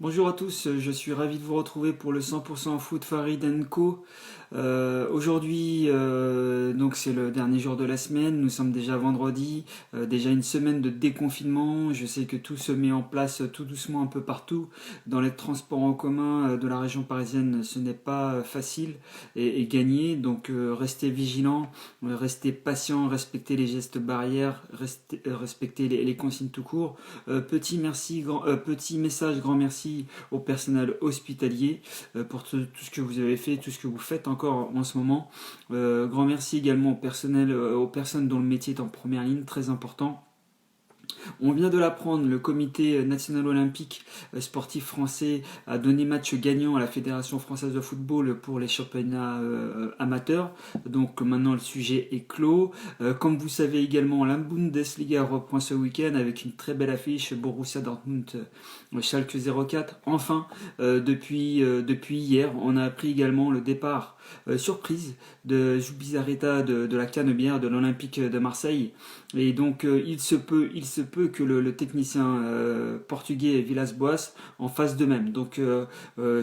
Bonjour à tous, je suis ravi de vous retrouver pour le 100% foot Farid Co. Aujourd'hui, donc c'est le dernier jour de la semaine, nous sommes déjà vendredi, déjà une semaine de déconfinement. Je sais que tout se met en place tout doucement un peu partout. Dans les transports en commun de la région parisienne, ce n'est pas facile et gagné, donc restez vigilants, restez patients, respectez les gestes barrières, respectez les consignes tout court. Petit message, grand merci au personnel hospitalier pour tout ce que vous avez fait, tout ce que vous faites encore en ce moment. Grand merci également au personnel, aux personnes dont le métier est en première ligne, très important. On vient de l'apprendre, le comité national olympique sportif français a donné match gagnant à la Fédération française de football pour les championnats amateurs. Donc maintenant le sujet est clos. Comme vous savez également, la Bundesliga reprend ce week-end avec une très belle affiche Borussia Dortmund Schalke 04. Enfin, depuis hier, on a appris également le départ surprise de Zubizarreta de la Canebière de l'Olympique de Marseille. Et donc il se peut que le technicien portugais Villas-Boas en fasse de même. Donc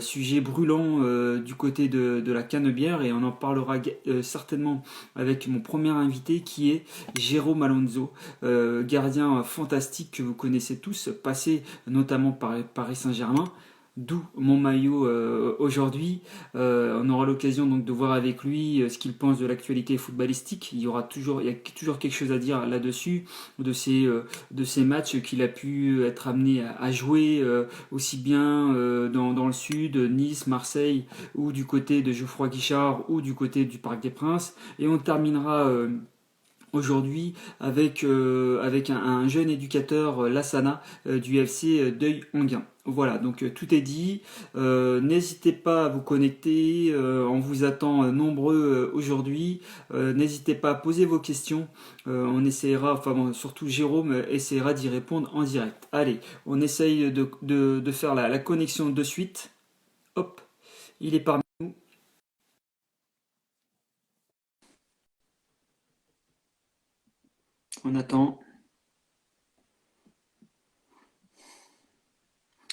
sujet brûlant du côté de la Canebière, et on en parlera certainement avec mon premier invité qui est Jérôme Alonso, gardien fantastique que vous connaissez tous, passé notamment par Paris Saint-Germain. D'où mon maillot aujourd'hui. On aura l'occasion donc de voir avec lui ce qu'il pense de l'actualité footballistique. Il y a toujours quelque chose à dire là-dessus, de ces matchs qu'il a pu être amené à jouer aussi bien dans le sud, Nice, Marseille, ou du côté de Geoffroy Guichard, ou du côté du Parc des Princes. Et on terminera aujourd'hui avec un jeune éducateur Lassana du FC Deuil-Enghien. Voilà, donc tout est dit. N'hésitez pas à vous connecter, on vous attend nombreux aujourd'hui. N'hésitez pas à poser vos questions, on essaiera, enfin bon, surtout Jérôme essaiera d'y répondre en direct. Allez, on essaye de faire la connexion de suite. Hop, il est parmi nous, on attend.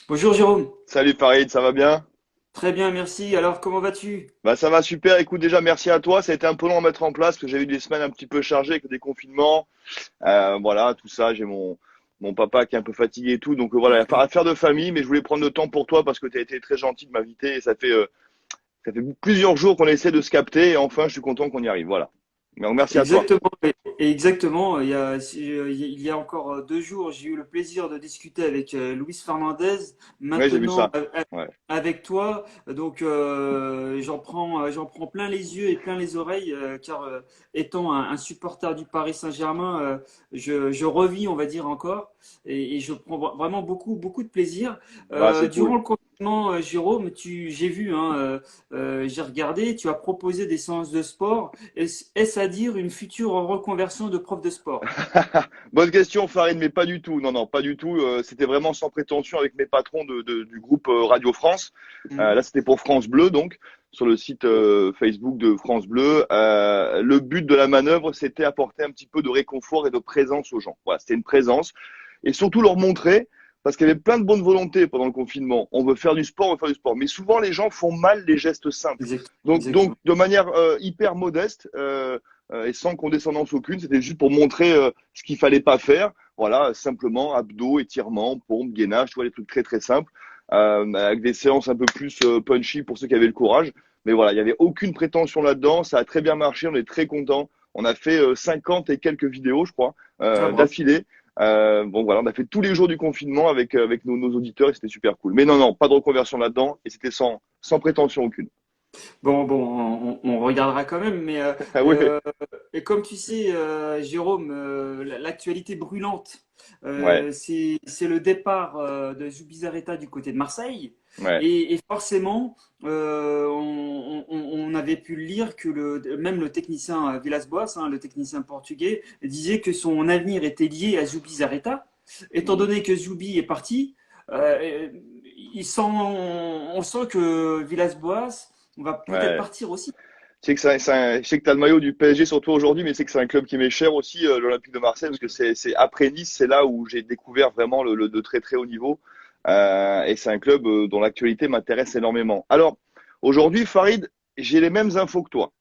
Bonjour Jérôme. Salut Farid, ça va bien? Très bien, merci. Alors, comment vas-tu? Bah ça va super. Écoute, déjà merci à toi. Ça a été un peu long à mettre en place parce que j'ai eu des semaines un petit peu chargées avec des confinements. Voilà, tout ça. J'ai mon papa qui est un peu fatigué et tout. Donc voilà, affaire de famille. Mais je voulais prendre le temps pour toi parce que tu as été très gentil de m'inviter et ça fait plusieurs jours qu'on essaie de se capter et enfin je suis content qu'on y arrive. Voilà. Donc merci à toi. Exactement, exactement. Il y a encore 2 jours, j'ai eu le plaisir de discuter avec Luis Fernandez. Ouais, j'ai vu Maintenant, ça. Ouais. avec toi, donc j'en prends plein les yeux et plein les oreilles, car étant un supporter du Paris Saint-Germain, je revis, on va dire encore, et je prends vraiment beaucoup de plaisir. Bah c'est Durant cool. le confinement, Jérôme, j'ai vu, hein, j'ai regardé, tu as proposé des séances de sport. Est-ce à dire une future reconversion de prof de sport? Bonne question, Farid, mais pas du tout. Non, non, pas du tout. C'était vraiment sans prétention avec mes patrons du groupe Radio France. Mhm. Là, c'était pour France Bleu, donc, sur le site Facebook de France Bleu. Le but de la manœuvre, c'était apporter un petit peu de réconfort et de présence aux gens. Voilà, c'était une présence. Et surtout leur montrer, parce qu'il y avait plein de bonne volonté pendant le confinement. On veut faire du sport, on veut faire du sport. Mais souvent, les gens font mal les gestes simples. Donc Exactement. de manière hyper modeste, et sans condescendance aucune. C'était juste pour montrer ce qu'il fallait pas faire. Voilà, simplement abdos, étirements, pompes, gainage, tu vois, les trucs très très simples, avec des séances un peu plus punchy pour ceux qui avaient le courage. Mais voilà, il n'y avait aucune prétention là-dedans. Ça a très bien marché. On est très contents. On a fait 50 et quelques vidéos, je crois, Ah, bravo. d'affilée. Bon voilà, on a fait tous les jours du confinement avec nos auditeurs et c'était super cool. Mais non, non, pas de reconversion là-dedans et c'était sans prétention aucune. Bon, on regardera quand même, mais Ah oui, euh, et comme tu sais, Jérôme, l'actualité brûlante, ouais, c'est le départ de Zubizarreta du côté de Marseille, ouais. et forcément, on avait pu lire que même le technicien Villas-Boas, hein, le technicien portugais, disait que son avenir était lié à Zubizarreta, étant Mm. donné que Zubi est parti. Euh, on sent que Villas-Boas on va peut-être Ouais. partir aussi. Je sais que je sais que t'as le maillot du PSG sur toi aujourd'hui, mais c'est que c'est un club qui m'est cher aussi, l'Olympique de Marseille, parce que c'est après Nice, c'est là où j'ai découvert vraiment le de très très haut niveau. Et c'est un club dont l'actualité m'intéresse énormément. Alors, aujourd'hui, Farid, j'ai les mêmes infos que toi.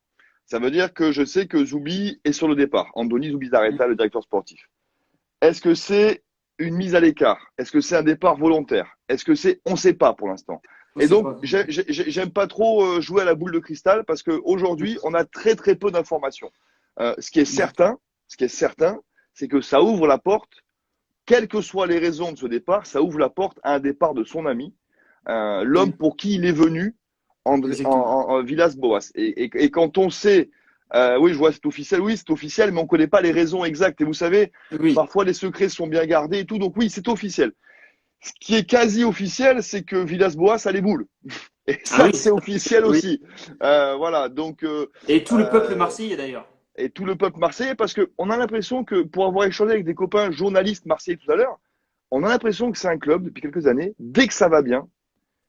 Ça veut dire que je sais que Zoubi est sur le départ. Andoni Zubizarreta, le directeur sportif. Est-ce que c'est une mise à l'écart? Est-ce que c'est un départ volontaire? Est-ce que c'est, on ne sait pas pour l'instant. On Et sait donc, pas. j'aime pas trop jouer à la boule de cristal parce qu'aujourd'hui, on a très très peu d'informations. Ce qui est certain, c'est que ça ouvre la porte, quelles que soient les raisons de ce départ, ça ouvre la porte à un départ de son ami, l'homme Oui, pour qui il est venu, exactement. En Villas-Boas. Et quand on sait, oui, je vois, c'est officiel, mais on ne connaît pas les raisons exactes. Et vous savez, Oui. parfois les secrets sont bien gardés et tout, donc oui, c'est officiel. Ce qui est quasi officiel, c'est que Villas-Boas a les boules. Et Ah ça, oui. c'est officiel Oui. aussi. Voilà, donc Et tout le peuple euh, marseillais d'ailleurs. et tout le peuple marseillais, parce qu'on a l'impression que, pour avoir échangé avec des copains journalistes marseillais tout à l'heure, on a l'impression que c'est un club depuis quelques années, dès que ça va bien,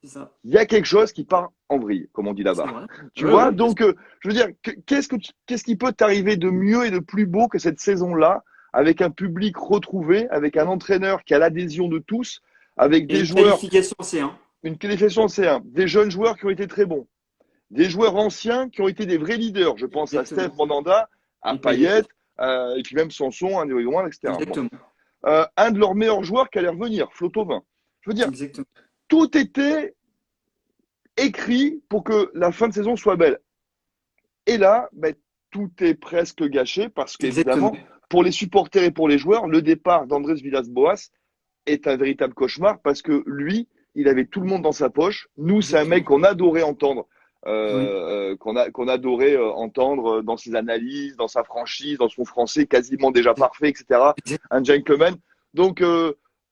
C'est ça. il y a quelque chose qui part en vrille, comme on dit C'est là-bas. vrai. Tu Oui, vois, oui, bien sûr. donc je veux dire, qu'est-ce qui peut t'arriver de mieux et de plus beau que cette saison-là, avec un public retrouvé, avec un entraîneur qui a l'adhésion de tous, avec Et des une joueurs, qualification C1. une qualification en C1, des jeunes joueurs qui ont été très bons, des joueurs anciens qui ont été des vrais leaders. Je pense à Steph Exactement. Mandanda, à Et Payet. Payet, et puis même Sanson, André Goin, etc. Bon. Exactement. Un de leurs meilleurs joueurs qui allait revenir, Flotovin. Je veux dire, Exactement. tout était écrit pour que la fin de saison soit belle. Et là, ben, tout est presque gâché parce Exactement. qu'évidemment, pour les supporters et pour les joueurs, le départ d'Andrés Villas-Boas est un véritable cauchemar parce que lui, il avait tout le monde dans sa poche. Nous, c'est un mec Exactement. qu'on adorait entendre, Oui. qu'on adorait entendre dans ses analyses, dans sa franchise, dans son français quasiment déjà parfait, etc. Exact- Un gentleman. Donc,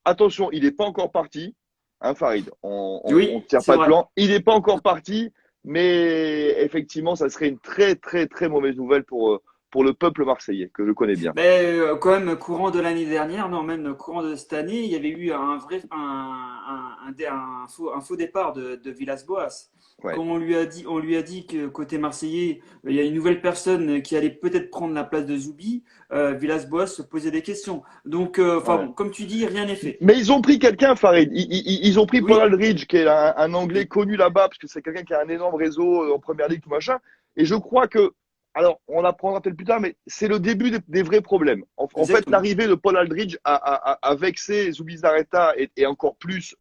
attention, il n'est pas encore parti, hein, Farid. On Oui, tire c'est pas de vrai. plan. Il n'est pas encore parti, mais effectivement, ça serait une très, très, très mauvaise nouvelle pour le peuple marseillais, que je connais bien. Mais quand même, courant de l'année dernière, non, même courant de cette année, il y avait eu un vrai, un faux départ de Villas-Boas. Ouais. Quand on lui a dit que côté marseillais, il y a une nouvelle personne qui allait peut-être prendre la place de Zoubi, Villas-Boas se posait des questions. Donc, enfin Ouais. bon, comme tu dis, rien n'est fait. Mais ils ont pris quelqu'un, Farid. Ils ont pris Paul Oui, Aldridge, qui est un Anglais connu là-bas, parce que c'est quelqu'un qui a un énorme réseau en première ligue, tout machin. Et je crois que, alors, on apprendra peut-être plus tard, mais c'est le début des vrais problèmes. En fait, exactement. l'arrivée de Paul Aldridge a vexé Zubizarreta et encore plus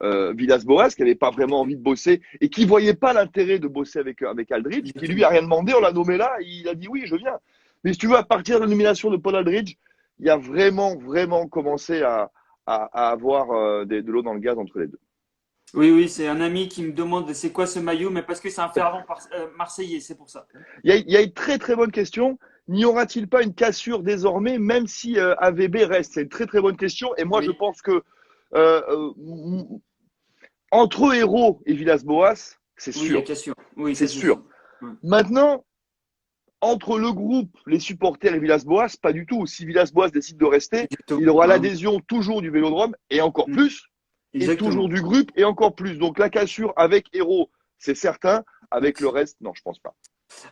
Villas-Boas, qui n'avait pas vraiment envie de bosser et qui voyait pas l'intérêt de bosser avec Aldridge, qui lui Exactement. a rien demandé, on l'a nommé là, il a dit oui, je viens. Mais si tu veux, à partir de la nomination de Paul Aldridge, il y a vraiment, vraiment commencé à avoir de l'eau dans le gaz entre les deux. Oui, oui, c'est un ami qui me demande c'est quoi ce maillot, mais parce que c'est un fervent marseillais, c'est pour ça. Il y a une très, très bonne question. N'y aura-t-il pas une cassure désormais, même si AVB reste? C'est une très, très bonne question. Et moi, je Oui, pense que euh, euh, entre Hérault et Villas-Boas, c'est oui, il y a sûr. Cassure. Oui, C'est ça c'est sûr. sûr. Ouais. Maintenant, entre le groupe, les supporters et Villas-Boas, pas du tout. Si Villas-Boas décide de rester, Exactement. il aura Ah oui. l'adhésion toujours du Vélodrome et encore Mm. plus, et toujours Exactement. du groupe et encore plus. Donc la cassure avec Hérault, c'est certain. Avec le reste, non, je pense pas.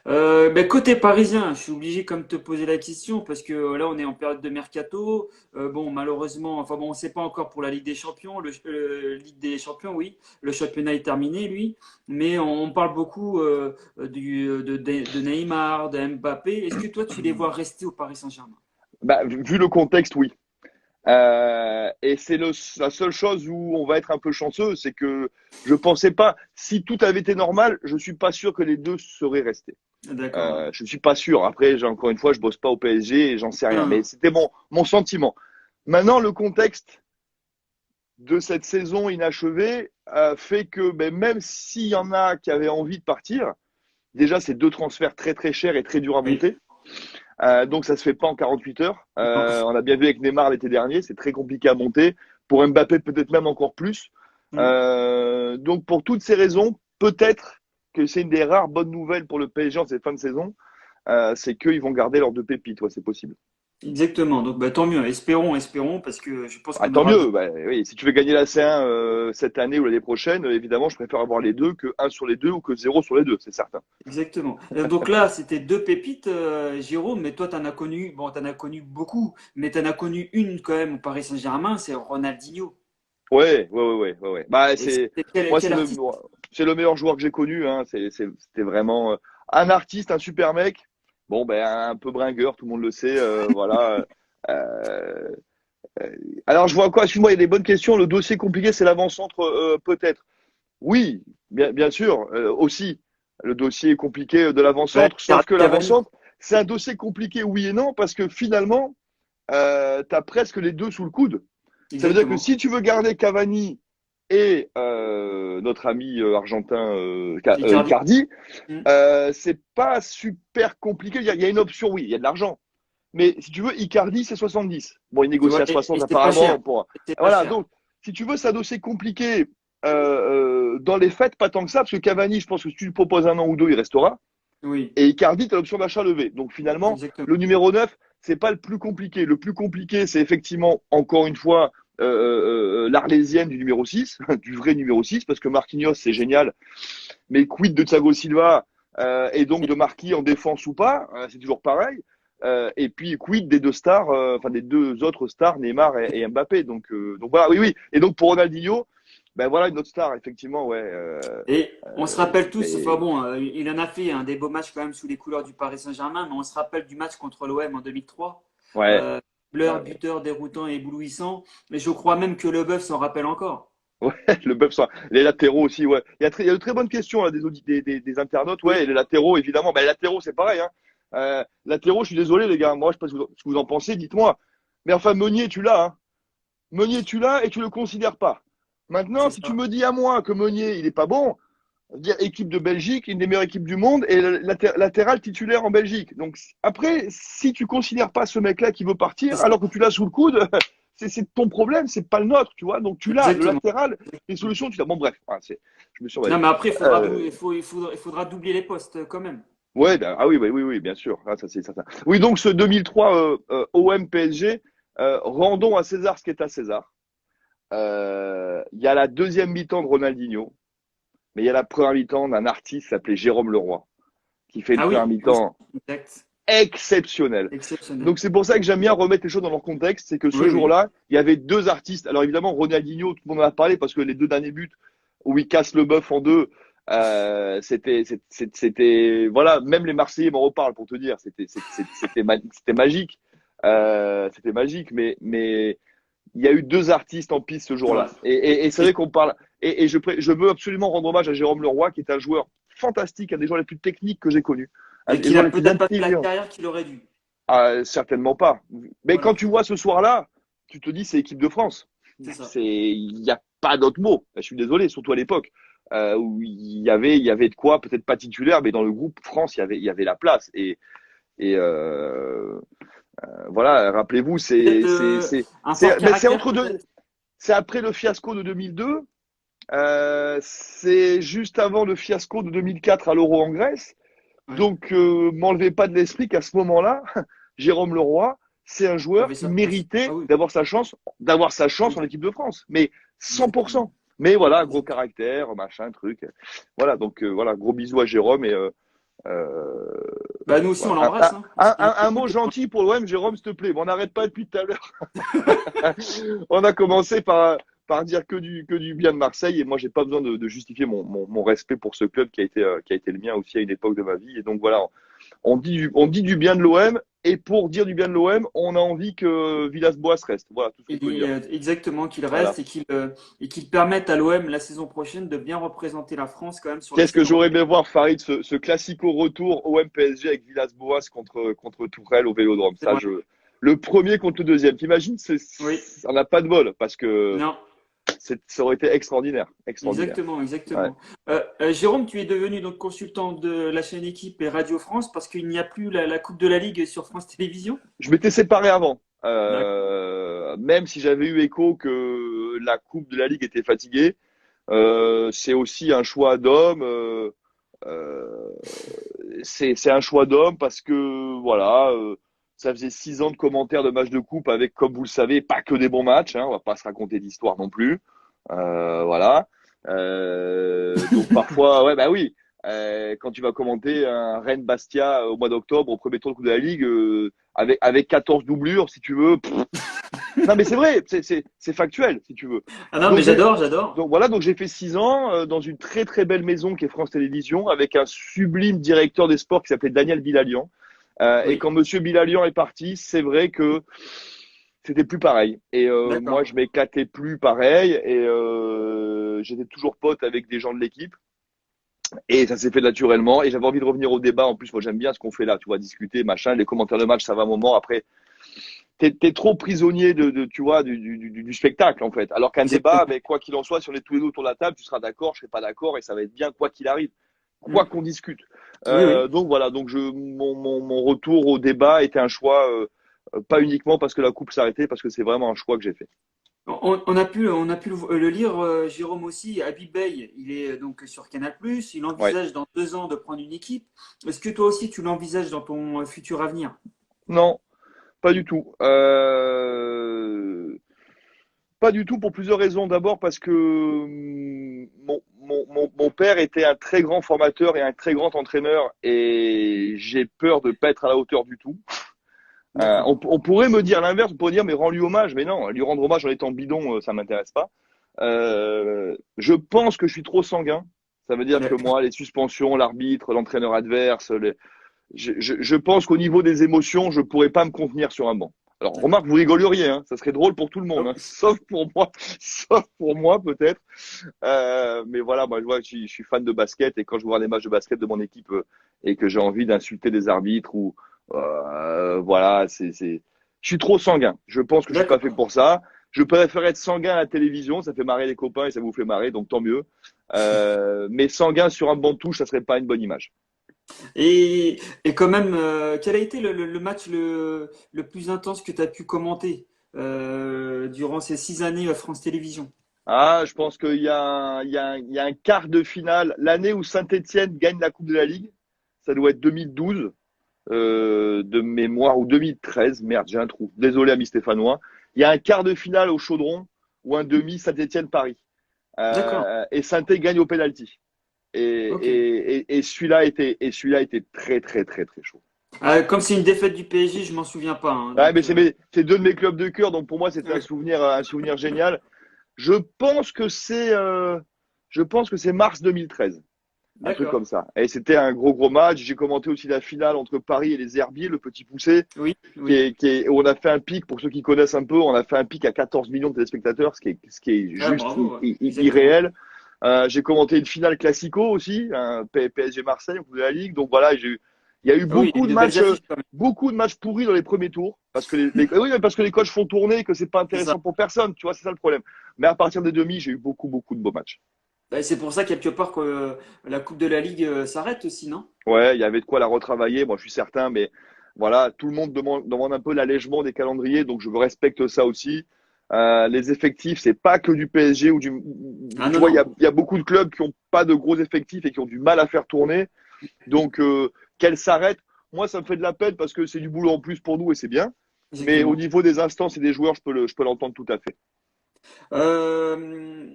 Ben, côté parisien, je suis obligé comme de te poser la question parce que là on est en période de mercato. Bon, malheureusement, enfin bon, on ne sait pas encore pour la Ligue des Champions. Ligue des Champions, oui, le championnat est terminé, lui, mais on parle beaucoup de Neymar, de Mbappé. Est-ce que toi tu les vois rester au Paris Saint-Germain? Bah, vu le contexte, oui. Et c'est la seule chose où on va être un peu chanceux, c'est que je pensais pas, si tout avait été normal, je suis pas sûr que les deux seraient restés. D'accord, ouais. Je suis pas sûr. Après, encore une fois, je bosse pas au PSG et j'en sais rien, mais Ah, c'était mon sentiment. Maintenant, le contexte de cette saison inachevée fait que ben, même s'il y en a qui avaient envie de partir, déjà c'est deux transferts très très chers et très durs à oui, monter. Donc ça se fait pas en 48 heures. non. On a bien vu avec Neymar l'été dernier, c'est très compliqué à monter. Pour Mbappé, peut-être même encore plus. Mm. Donc pour toutes ces raisons, peut-être que c'est une des rares bonnes nouvelles pour le PSG en cette fin de saison, c'est qu'ils vont garder leurs deux pépites. Ouais, c'est possible. Exactement. Donc bah, tant mieux. Espérons, espérons, parce que je pense Ah, qu'on tant aura. mieux. Bah, oui, si tu veux gagner la C1 cette année ou l'année prochaine, évidemment, je préfère avoir les deux que un sur les deux ou que zéro sur les deux, c'est certain. Exactement. Donc là, c'était deux pépites, Jérôme, mais toi, t'en as connu, bon, t'en as connu beaucoup, mais t'en as connu une quand même au Paris Saint-Germain, c'est Ronaldinho. Ouais. Bah, Et c'était moi, quel artiste? c'est le meilleur joueur que j'ai connu, hein. C'était vraiment un artiste, un super mec. Bon, ben, un peu bringueur, tout le monde le sait, voilà. Euh, alors, je vois quoi? Excuse-moi, il y a des bonnes questions. Le dossier compliqué, c'est l'avant-centre, peut-être. Oui, bien sûr, aussi. Le dossier est compliqué de Ouais, l'avant-centre, sauf que Cavani. l'avant-centre, c'est un dossier compliqué, oui et non, parce que finalement, tu as presque les deux sous le coude. Ça veut dire que Exactement. si tu veux garder Cavani et notre ami argentin Icardi. Icardi, Hmm. c'est pas super compliqué. Il y a une option, oui, il y a de l'argent. Mais si tu veux, Icardi, c'est 70. Bon, il Tu négocie vois, à et 60 c'est pas cher. apparemment. Et c'est pas Voilà, cher. donc, si tu veux, c'est un dossier compliqué. Dans les faits, pas tant que ça, parce que Cavani, je pense que si tu lui proposes un an ou deux, il restera. Oui, Et Icardi, tu as l'option d'achat levé. Donc finalement, exactement. le numéro 9, c'est pas le plus compliqué. Le plus compliqué, c'est effectivement, encore une fois, l'arlésienne du numéro 6, du vrai numéro 6, parce que Marquinhos, c'est génial. Mais quid de Thiago Silva et donc de Marquis en défense ou pas, c'est toujours pareil. Et puis quid des deux stars, enfin des deux autres stars, Neymar et Mbappé. Donc voilà, oui. Et donc pour Ronaldinho, ben voilà une autre star, effectivement, ouais. Et on se rappelle tous, enfin Mais bon, il en a fait des beaux matchs quand même sous les couleurs du Paris Saint-Germain, mais on se rappelle du match contre l'OM en 2003. ouais, Euh, Blur, buteur, déroutant et éblouissant. Mais je crois même que Leboeuf s'en rappelle encore. ouais, le bœuf, ça. Les latéraux aussi, ouais. Il y a de très bonnes questions là, des internautes, ouais. Et Oui, les latéraux, évidemment. Ben, les latéraux, c'est pareil, hein. Latéraux, je suis désolé, les gars. Moi, je sais pas ce que vous en pensez, dites-moi. Mais enfin, Meunier, tu l'as, hein. Meunier, tu l'as et tu le considères pas. Maintenant, c'est si tu ça. me dis à moi que Meunier, il est pas bon, dire équipe de Belgique, une des meilleures équipes du monde et latéral titulaire en Belgique. Donc après, si tu considères pas ce mec-là qui veut C'est partir, ça. alors que tu l'as sous le coude, c'est ton problème, c'est pas le nôtre, tu vois. Donc tu l'as, le Exactement. latéral, les solutions, tu l'as. Bon, bref, je me suis emballé. Non, mais après, Euh, il faudra doubler les postes quand même. ouais, ah oui, oui, bien sûr. Ah, ça c'est certain. Oui, donc ce 2003 OM PSG, rendons à César ce qui est à César. Il y a la deuxième mi-temps de Ronaldinho, mais il y a la première mi-temps d'un artiste qui s'appelait Jérôme Leroy, qui fait une Ah première oui, oui, mi-temps exact. exceptionnelle. Exceptionnel. Donc c'est pour ça que j'aime bien remettre les choses dans leur contexte, c'est que ce Oui, oui. jour-là, il y avait deux artistes. Alors évidemment, Ronaldinho, tout le monde en a parlé parce que les deux derniers buts où il casse le bœuf en deux, voilà, même les Marseillais m'en reparlent pour te dire, c'était magique. C'était magique, mais il y a eu deux artistes en piste ce C'est vrai. jour-là. Et c'est Et, vrai qu'on parle. Et je veux absolument rendre hommage à Jérôme Leroy, qui est un joueur fantastique, un des joueurs les plus techniques que j'ai connus, un et des qu'il joueurs a les plus peut-être pas fait la intelligents. carrière qu'il aurait dû. Certainement pas. Mais quand Voilà, tu vois ce soir-là, tu te dis c'est équipe de France. c'est ça. Il n'y a pas d'autre mot. Je suis désolé, surtout à l'époque où il y avait de quoi, peut-être pas titulaire, mais dans le groupe France, il y avait la place. Et voilà, rappelez-vous, Peut-être un fort mais c'est caractère, entre deux. peut-être. C'est après le fiasco de 2002. C'est juste avant le fiasco de 2004 à l'Euro en Grèce. Ouais. Donc, m'enlevez pas de l'esprit qu'à ce moment-là, Jérôme Leroy, c'est un Il joueur avait qui sa place. Ah méritait oui, d'avoir sa chance en oui, équipe de France. Mais exactement. 100%. Mais voilà, gros Exactement. caractère, machin, truc. Voilà, donc voilà, gros bisous à Jérôme et Bah, nous aussi, on voilà. l'embrasse, hein. S'il nous Un mot écoute, gentil pour l'OM, Jérôme, s'il te plaît. Bon, on n'arrête pas depuis tout à l'heure. On a commencé par dire que du bien de Marseille et moi j'ai pas besoin de justifier mon respect pour ce club qui a été le mien aussi à une époque de ma vie et donc voilà on dit du bien de l'OM et pour dire du bien de l'OM on a envie que Villas-Boas reste, voilà tout ce qu'on peut dire, exactement qu'il reste voilà. et qu'il permette à l'OM la saison prochaine de bien représenter la France quand même sur les Qu'est-ce que scènes j'aurais aimé européennes. voir, Farid, ce classico retour OM PSG avec Villas-Boas contre Tourelle au Vélodrome, C'est vrai. le premier contre le deuxième, t'imagines, Oui, on n'a pas de bol parce que non, ça aurait été extraordinaire, extraordinaire. exactement, Ouais. exactement. Jérôme, tu es devenu donc consultant de la chaîne Équipe et Radio France parce qu'il n'y a plus la Coupe de la Ligue sur France Télévisions. Je m'étais séparé avant, D'accord. même si j'avais eu écho que la Coupe de la Ligue était fatiguée. C'est aussi un choix d'homme. Euh, c'est un choix d'homme parce que voilà, ça faisait 6 ans de commentaires de matchs de coupe avec, comme vous le savez, pas que des bons matchs. Hein, on va pas se raconter d'histoire non plus. Voilà. Donc parfois, ouais, bah oui. Quand tu vas commenter un Rennes Bastia au mois d'octobre, au premier tour de Coupe de la Ligue, avec 14 doublures, si tu veux, Non, mais c'est vrai, c'est factuel, si tu veux. Ah non, mais Donc, j'adore, j'adore. donc voilà, donc j'ai fait 6 ans dans une très très belle maison qui est France Télévisions avec un sublime directeur des sports qui s'appelait Daniel Bilalian. Et Oui, quand Monsieur Bilalian est parti, c'est vrai que c'était plus pareil. Et moi, d'accord. je m'éclatais plus pareil. Et j'étais toujours pote avec des gens de l'équipe. Et ça s'est fait naturellement. Et j'avais envie de revenir au débat. En plus, moi, j'aime bien ce qu'on fait là. Tu vois, discuter, machin. Les commentaires de match, ça va un moment. Après, t'es trop prisonnier tu vois, du spectacle, en fait. Alors qu'un débat, Exactement. mais quoi qu'il en soit, si on est tous les deux autour de la table, tu seras d'accord, je serai pas d'accord. Et ça va être bien, quoi qu'il arrive. Quoi Mm. qu'on discute. Oui, oui. Donc voilà. Donc mon retour au débat était un choix, pas uniquement parce que la coupe s'arrêtait, parce que c'est vraiment un choix que j'ai fait. On a pu le lire, Jérôme aussi. Habib Bey, il est donc sur Canal+. Il Ouais. envisage dans 2 ans de prendre une équipe. Est-ce que toi aussi tu l'envisages dans ton futur avenir? Non, pas du tout. Pas du tout pour plusieurs raisons. D'abord parce que mon père était un très grand formateur et un très grand entraîneur et j'ai peur de pas être à la hauteur du tout. D'accord, On pourrait me dire l'inverse, on pourrait dire mais rends-lui hommage, mais non, lui rendre hommage en étant bidon, ça m'intéresse pas. Je pense que je suis trop sanguin. Ça veut dire que d'accord. moi, les suspensions, l'arbitre, l'entraîneur adverse, je pense qu'au niveau des émotions, je pourrais pas me contenir sur un banc. Alors, remarque, vous rigoleriez, hein, ça serait drôle pour tout le monde, hein, sauf pour moi, sauf pour moi peut-être. Mais voilà, moi, je vois, je suis fan de basket et quand je vois des matchs de basket de mon équipe et que j'ai envie d'insulter des arbitres ou voilà, je suis trop sanguin. Je pense que je suis pas fait D'accord. pour ça. Je préfère être sanguin à la télévision, ça fait marrer les copains et ça vous fait marrer, donc tant mieux. Mais sanguin sur un banc de touche, ça serait pas une bonne image. Et quand même, quel a été le match le plus intense que tu as pu commenter durant ces 6 années à France Télévisions? Ah, je pense qu'il y a il y a un quart de finale. L'année où Saint-Étienne gagne la Coupe de la Ligue, ça doit être 2012 de mémoire ou 2013. Merde, j'ai un trou. Désolé, amis stéphanois. Il y a un quart de finale au Chaudron ou un demi Saint-Étienne-Paris. D'accord. Et Saint-Étienne gagne au penalty. Ok. Et celui-là était très, très, très, très chaud. Comme c'est une défaite du PSG, je m'en souviens pas, hein, Ouais, mais donc, c'est deux de mes clubs de cœur, donc pour moi, c'était ouais, un souvenir génial. Je pense que je pense que c'est mars 2013. Un truc d'accord. comme ça. Et c'était un gros gros match. J'ai commenté aussi la finale entre Paris et les Herbiers, le petit poussé, Oui, oui. où on a fait un pic, pour ceux qui connaissent un peu, on a fait un pic à 14 millions de téléspectateurs, ce qui est Ah, juste bravo, ouais, exactement. irréel. J'ai commenté une finale classico aussi, un PSG Marseille au bout de la Ligue. Donc voilà, il y a eu Ah oui, il y a eu de belles affiches quand même. beaucoup de matchs pourris dans les premiers tours, parce que oui, mais parce que les coachs font tourner, et que c'est pas C'est ça. intéressant pour personne. Tu vois, c'est ça le problème. Mais à partir des demi, j'ai eu beaucoup beaucoup de beaux matchs. Bah, c'est pour ça, quelque part, que la Coupe de la Ligue s'arrête aussi, non? Ouais, il y avait de quoi la retravailler, moi je suis certain, mais voilà, tout le monde demande un peu l'allègement des calendriers, donc je respecte ça aussi. Les effectifs, c'est pas que du PSG ou du. Ah Tu non, vois, non, il y a beaucoup de clubs qui ont pas de gros effectifs et qui ont du mal à faire tourner. Donc, qu'elle s'arrête, moi ça me fait de la peine parce que c'est du boulot en plus pour nous et c'est bien. Mais au effectivement. niveau des instances et des joueurs, je peux l'entendre tout à fait. Euh,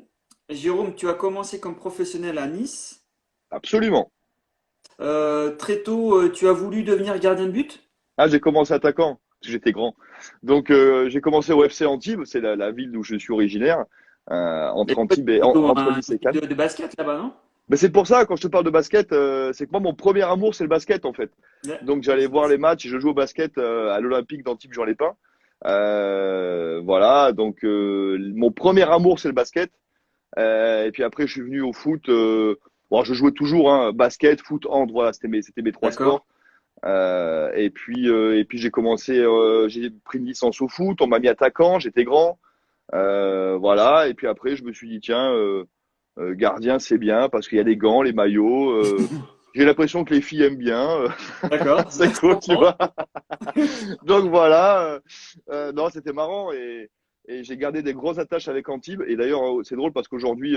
Jérôme, tu as commencé comme professionnel à Nice. Absolument. Très tôt, tu as voulu devenir gardien de but? Ah, j'ai commencé attaquant, parce que j'étais grand. Donc, j'ai commencé au FC Antibes, c'est la ville d'où je suis originaire, Mais entre pas Antibes et plutôt entre un Nice et type Cannes. de basket là-bas, non? Mais c'est pour ça, quand je te parle de basket, c'est que moi, mon premier amour, c'est le basket, en fait. Ouais, Donc, j'allais voir les matchs et je joue au basket à l'Olympique d'Antibes-Juan-les-Pins. Voilà, donc mon premier amour, c'est le basket. Et puis après, je suis venu au foot. Bon, je jouais toujours, hein, basket, foot, hand, voilà, c'était mes trois d'accord. sports. Et puis j'ai pris une licence au foot, on m'a mis attaquant, j'étais grand, voilà. Et puis après, je me suis dit tiens, gardien c'est bien parce qu'il y a les gants, les maillots. J'ai l'impression que les filles aiment bien, D'accord, c'est je cool, tu comprends. vois. Donc voilà, non, c'était marrant et j'ai gardé des grosses attaches avec Antibes. Et d'ailleurs, c'est drôle parce qu'aujourd'hui,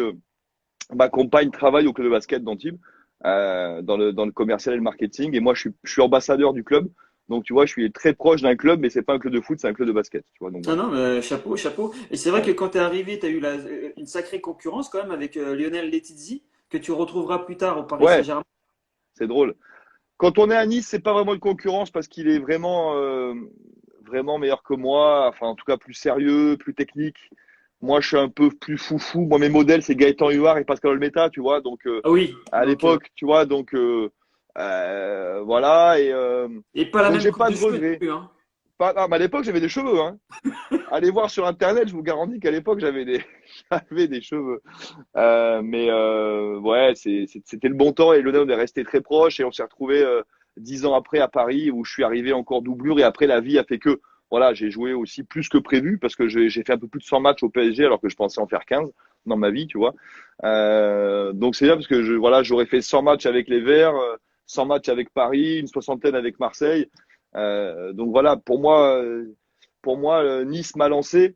ma compagne travaille au club de basket d'Antibes, dans le commercial et le marketing. Et moi, je suis ambassadeur du club. Donc, tu vois, je suis très proche d'un club, mais c'est pas un club de foot, c'est un club de basket. Tu vois, donc Non, voilà. non, mais chapeau, chapeau. Et c'est vrai que Ouais, quand tu es arrivé, tu as eu une sacrée concurrence quand même avec Lionel Letizzi, que tu retrouveras plus tard au Paris ouais, Saint-Germain. c'est drôle. Quand on est à Nice, c'est pas vraiment une concurrence parce qu'il est vraiment, vraiment meilleurs que moi, enfin en tout cas plus sérieux, plus technique. Moi, je suis un peu plus foufou. Moi, mes modèles, c'est Gaëtan Huard et Pascal Olmeta, tu vois. Donc, Ah oui, à donc, l'époque, tu vois, voilà. et pas la Donc, même j'ai coupe pas de de cheveux non regrets. plus, hein. Pas, ah, mais à l'époque, j'avais des cheveux, hein. Allez voir sur Internet, je vous garantis qu'à l'époque, j'avais des cheveux. Ouais, c'était le bon temps et Lionel, on est resté très proches et on s'est retrouvé 10 ans après à Paris où je suis arrivé encore doublure et après la vie a fait que voilà, j'ai joué aussi plus que prévu parce que j'ai fait un peu plus de 100 matchs au PSG alors que je pensais en faire 15 dans ma vie, tu vois. Donc c'est bien parce que voilà, j'aurais fait 100 matchs avec les Verts, 100 matchs avec Paris, une soixantaine avec Marseille. Donc voilà, pour moi, Nice m'a lancé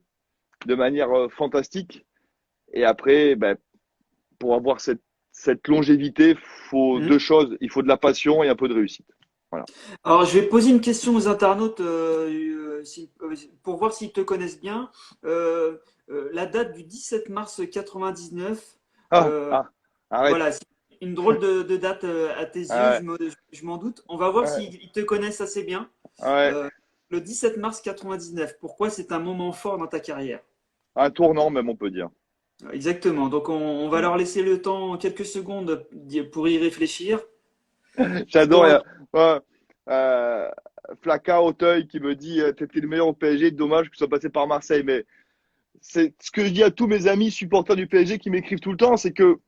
de manière fantastique. Et après, ben, pour avoir cette longévité, faut deux Mhm. choses. Il faut de la passion et un peu de réussite. Voilà. Alors, je vais poser une question aux internautes pour voir s'ils te connaissent bien. La date du 17 mars 99, Ah, euh, ah, arrête. voilà, c'est une drôle de date à tes yeux, Ah, je m'en doute. On va voir ouais, s'ils te connaissent assez bien. ouais. Euh, le 17 mars 99, pourquoi c'est un moment fort dans ta carrière? Un tournant, même, on peut dire. Exactement. Donc, on va Mm. leur laisser le temps, quelques secondes pour y réfléchir. J'adore. Toi, Ouais, euh, Flaka Auteuil qui me dit t'étais le meilleur au PSG, dommage que tu sois passé par Marseille. Mais c'est ce que je dis à tous mes amis supporters du PSG qui m'écrivent tout le temps, c'est que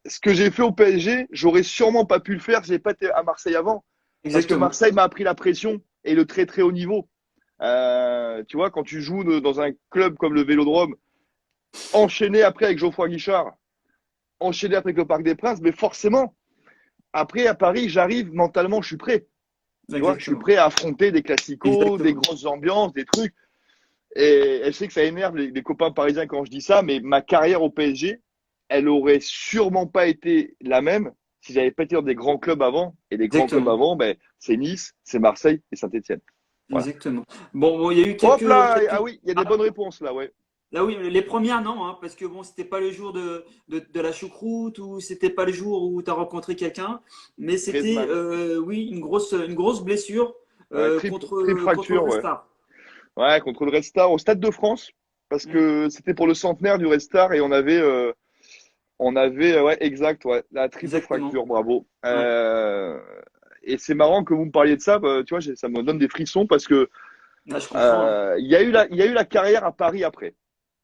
ce que j'ai fait au PSG, j'aurais sûrement pas pu le faire si j'ai pas été à Marseille avant. Parce que exactement. Marseille m'a appris la pression et le très très haut niveau. Tu vois, quand tu joues dans un club comme le Vélodrome, enchaîné après avec Geoffroy Guichard, enchaîné après avec le Parc des Princes, mais forcément, après à Paris, j'arrive mentalement, je suis prêt. Tu vois, je suis Exactement. prêt à affronter des classicos, des Exactement. grosses ambiances, des trucs. Et elle sait que ça énerve les copains parisiens quand je dis ça, mais ma carrière au PSG, elle aurait sûrement pas été la même si j'avais pas été dans des grands clubs avant. Et les grands clubs Exactement. avant, ben, c'est Nice, c'est Marseille et Saint-Etienne. Voilà. Exactement. Bon, il y a eu Hop là! quelques... Ah oui, il y a des Ah, bonnes réponses là, ouais. là oui, les premières non, hein, parce que bon, c'était pas le jour de la choucroute ou c'était pas le jour où tu as rencontré quelqu'un, mais c'était, Griezmann. oui, une grosse blessure Ouais, triple contre le fracture, Red ouais. Star. Ouais, contre le Red Star au Stade de France, parce Mm. que c'était pour le centenaire du Red Star et on avait, ouais, exact, ouais, la triple Exactement. fracture, bravo. Ouais. Et c'est marrant que vous me parliez de ça, bah, tu vois, ça me donne des frissons parce que Là, je comprends, hein. il y a eu la carrière à Paris après,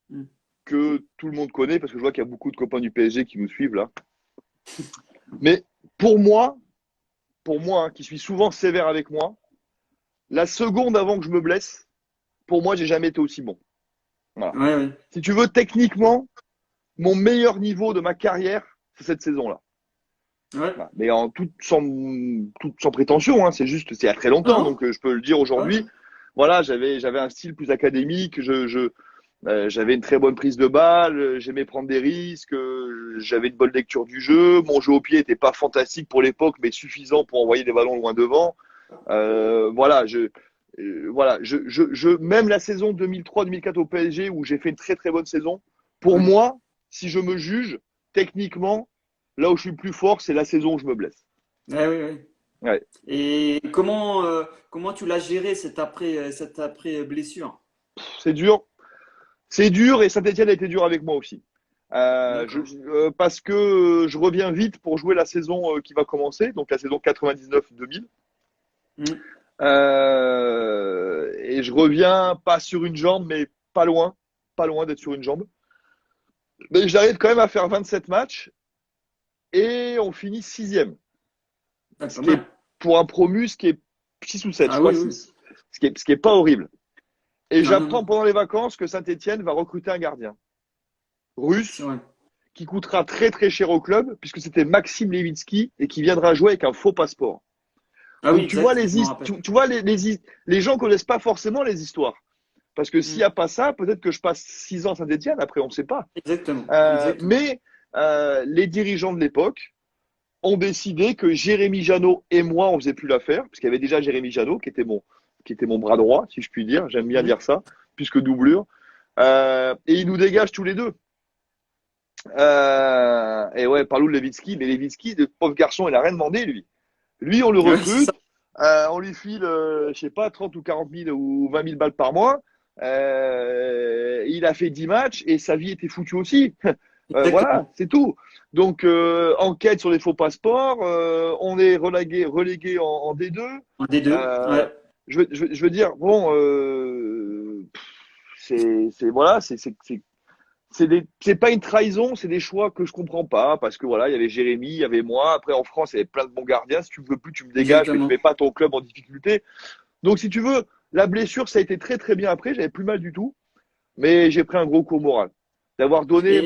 Mm. que tout le monde connaît, parce que je vois qu'il y a beaucoup de copains du PSG qui nous suivent là. Mais pour moi, hein, qui suis souvent sévère avec moi, la seconde avant que je me blesse, pour moi, j'ai jamais été aussi bon. Voilà. Ouais, ouais. Si tu veux, techniquement, mon meilleur niveau de ma carrière, c'est cette saison-là. Ouais. Voilà. Mais toute sans prétention, hein, c'est juste, c'est il y a très longtemps, Non? donc je peux le dire Ouais. aujourd'hui. Voilà, j'avais un style plus académique, j'avais une très bonne prise de balle, j'aimais prendre des risques, j'avais une bonne lecture du jeu, mon jeu au pied était pas fantastique pour l'époque, mais suffisant pour envoyer des ballons loin devant. Voilà, même la saison 2003-2004 au PSG où j'ai fait une très très bonne saison, pour Ouais. moi, si je me juge, techniquement, là où je suis le plus fort, c'est la saison où je me blesse. Ouais, ouais, ouais. Ouais, Et comment tu l'as géré cette après blessure? c'est dur. C'est dur et Saint-Etienne a été dur avec moi aussi. D'accord. Parce que je reviens vite pour jouer la saison qui va commencer, donc la saison 99-2000. Mm. Et je reviens pas sur une jambe, mais pas loin d'être sur une jambe. Mais j'arrive quand même à faire 27 matchs et on finit sixième. Ah, Ce pas qui est, mal. pour un promu, ce qui est 6 ou 7, je Ah crois oui, oui. 6. Ce qui est pas horrible. Et Non, non, j'apprends non. pendant les vacances que Saint-Etienne va recruter un gardien C'est russe vrai. qui coûtera très très cher au club puisque c'était Maxime Lewitsky et qui viendra jouer avec un faux passeport. Ah oui, Donc tu vois exact, je me rappelle. tu vois les gens connaissent pas forcément les histoires. Parce que s'il n'y Mm. a pas ça, peut-être que je passe 6 ans à Saint-Etienne, après on ne sait pas. Exactement, Euh, exactement. mais les dirigeants de l'époque ont décidé que Jérémy Janot et moi, on faisait plus l'affaire, parce qu'il y avait déjà Jérémy Janot qui était mon bras droit, si je puis dire. J'aime bien Mm. dire ça, puisque doublure. Et il nous dégage tous les deux. Et ouais, Palou Levitsky, mais Levitsky, le pauvre garçon, il a rien demandé, lui. Lui, on le Ouais, c'est ça. recrute. on lui file, je sais pas, 30 ou 40 000 ou 20 000 balles par mois. Il a fait 10 matchs et sa vie était foutue aussi. Voilà, Exactement. c'est tout. Donc, enquête sur les faux passeports, on est relégué en D2. En D2. Euh, Ouais. je veux dire, bon, voilà, c'est pas une trahison, c'est des choix que je comprends pas parce que voilà, il y avait Jérémy, il y avait moi. Après, en France, il y avait plein de bons gardiens. Si tu veux plus, tu me dégages, mais tu Exactement. mets pas ton club en difficulté. Donc, si tu veux, la blessure, ça a été très très bien après. J'avais plus mal du tout, mais j'ai pris un gros coup au moral d'avoir donné Et, et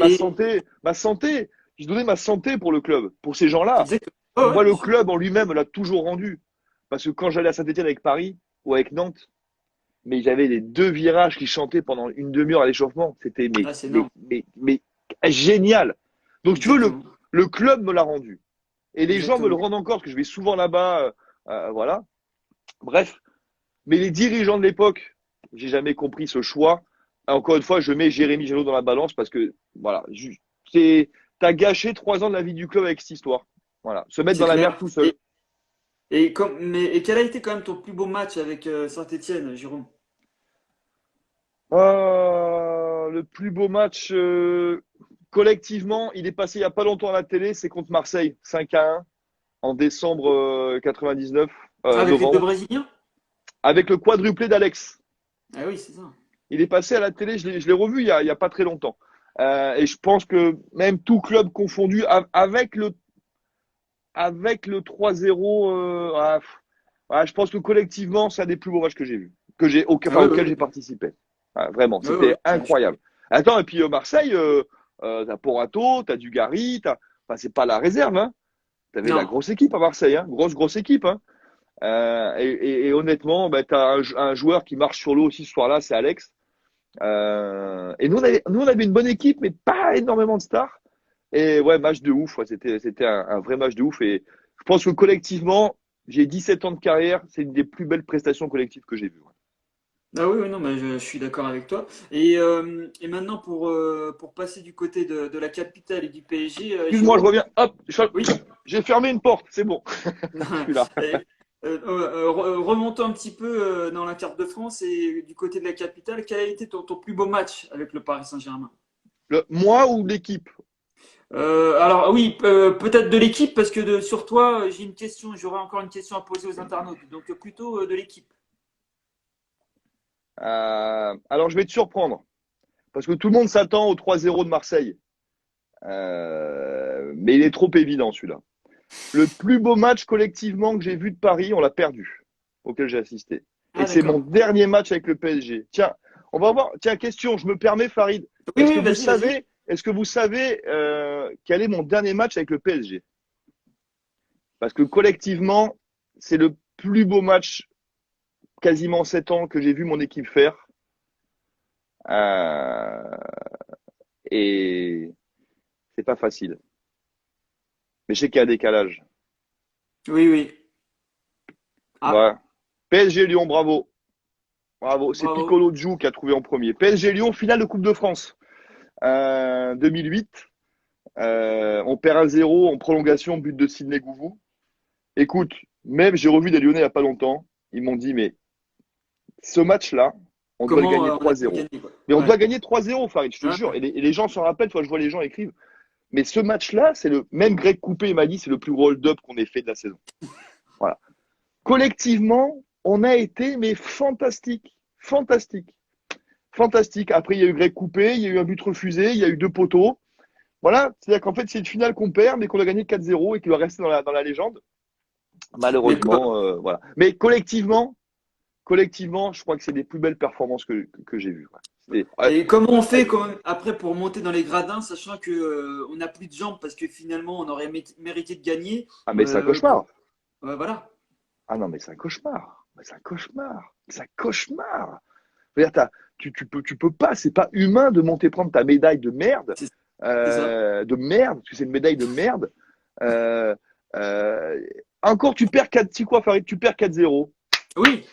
ma santé. J'ai donné ma santé pour le club, pour ces gens-là. exactement. Ouais, Moi, ouais, bien le sûr. club en lui-même l'a toujours rendu. Parce que quand j'allais à Saint-Etienne avec Paris ou avec Nantes, mais j'avais les deux virages qui chantaient pendant une demi-heure à l'échauffement. C'était Ah, c'est énorme. mais génial. Donc, si tu veux, Exactement. le club me l'a rendu. Et les gens me le Exactement. rendent encore, parce que je vais souvent là-bas, voilà. Bref, mais les dirigeants de l'époque, j'ai jamais compris ce choix. Encore une fois, je mets Jérémy Jalot dans la balance parce que, voilà, t'as gâché 3 ans de la vie du club avec cette histoire. Voilà, se mettre C'est dans la clair. mer tout seul. Et quel a été quand même ton plus beau match avec Saint-Étienne, Jérôme? Le plus beau match collectivement, il est passé il n'y a pas longtemps à la télé, c'est contre Marseille, 5-1 en décembre 99, Avec les deux novembre, Brésiliens? avec le quadruplé d'Alex. Ah oui, c'est ça. Il est passé à la télé, je l'ai revu il y a pas très longtemps. Et je pense que même tout club confondu, avec le 3-0, je pense que collectivement, c'est un des plus beaux matchs que j'ai vus, Ah oui, auquel oui, j'ai participé. Vraiment, oui, oui, c'était oui. incroyable. Attends, et puis Marseille, t'as Porato, t'as Dugarry, enfin, c'est pas la réserve, hein. T'avais la Non. grosse équipe à Marseille, hein. Grosse équipe, hein. Et honnêtement, bah, t'as un joueur qui marche sur l'eau aussi ce soir-là, c'est Alex. Et nous, on avait une bonne équipe, mais pas énormément de stars. Et ouais, match de ouf. Ouais, c'était un vrai match de ouf. Et je pense que collectivement, j'ai 17 ans de carrière. C'est une des plus belles prestations collectives que j'ai vues. Ouais. Ah oui, oui, non, mais je suis d'accord avec toi. Et maintenant, pour passer du côté de la capitale et du PSG, Excuse-moi, je Jérôme, reviens. Hop, oui. j'ai fermé une porte. C'est bon. Je suis là. Et, remontons un petit peu dans la carte de France et du côté de la capitale, quel a été ton plus beau match avec le Paris Saint-Germain? Moi ou l'équipe? Alors oui, peut-être de l'équipe, parce que sur toi, j'ai une question, j'aurais encore une question à poser aux internautes, donc plutôt de l'équipe. Alors, je vais te surprendre. Parce que tout le monde s'attend au 3-0 de Marseille. Mais il est trop évident, celui-là. Le plus beau match collectivement que j'ai vu de Paris, on l'a perdu, auquel j'ai assisté. Et Ah c'est mon d'accord. dernier match avec le PSG. Tiens, on va voir. Tiens, question, je me permets, Farid. Oui, oui, vas-y, vas-y. Est-ce que vous savez quel est mon dernier match avec le PSG? Parce que collectivement, c'est le plus beau match quasiment 7 ans que j'ai vu mon équipe faire. Euh, et c'est pas facile. Mais je sais qu'il y a un décalage. Oui, oui. Ah, Ouais. PSG Lyon, bravo. Bravo. C'est bravo. Piccolo Djou qui a trouvé en premier. PSG Lyon, finale de Coupe de France. 2008. On perd 1-0 en prolongation, but de Sidney Gouvou. Écoute, même j'ai revu des Lyonnais il n'y a pas longtemps. Ils m'ont dit, mais ce match-là, on doit le Comment gagner on a pu 3-0. gagner, quoi. Mais on doit Ouais. gagner 3-0, Farid, je te Ouais. jure. Et les gens s'en rappellent, toi, je vois les gens écrivent. Mais ce match-là, c'est le même Greg Coupé m'a dit, c'est le plus gros hold-up qu'on ait fait de la saison. Voilà. Collectivement, on a été mais fantastique, fantastique, fantastique. Après, il y a eu Greg Coupé, il y a eu un but refusé, il y a eu deux poteaux. Voilà, c'est-à-dire qu'en fait, c'est une finale qu'on perd, mais qu'on a gagné 4-0 et qui va rester dans la légende. Mais Malheureusement, voilà. Mais collectivement, je crois que c'est des plus belles performances que j'ai vues. Ouais. et comment on fait après pour monter dans les gradins, sachant que on n'a plus de jambes parce que finalement on aurait mérité de gagner. Ah, mais c'est un Com- cauchemar. voilà. Ah non, mais c'est un cauchemar. Mais c'est un cauchemar. C'est un cauchemar. Je veux dire, tu peux pas, c'est pas humain de monter prendre ta médaille C'est c'est ça. de merde, parce que c'est une médaille de merde. Euh, euh, encore, tu perds 4, tu sais quoi, Farid, tu perds 4-0. Oui,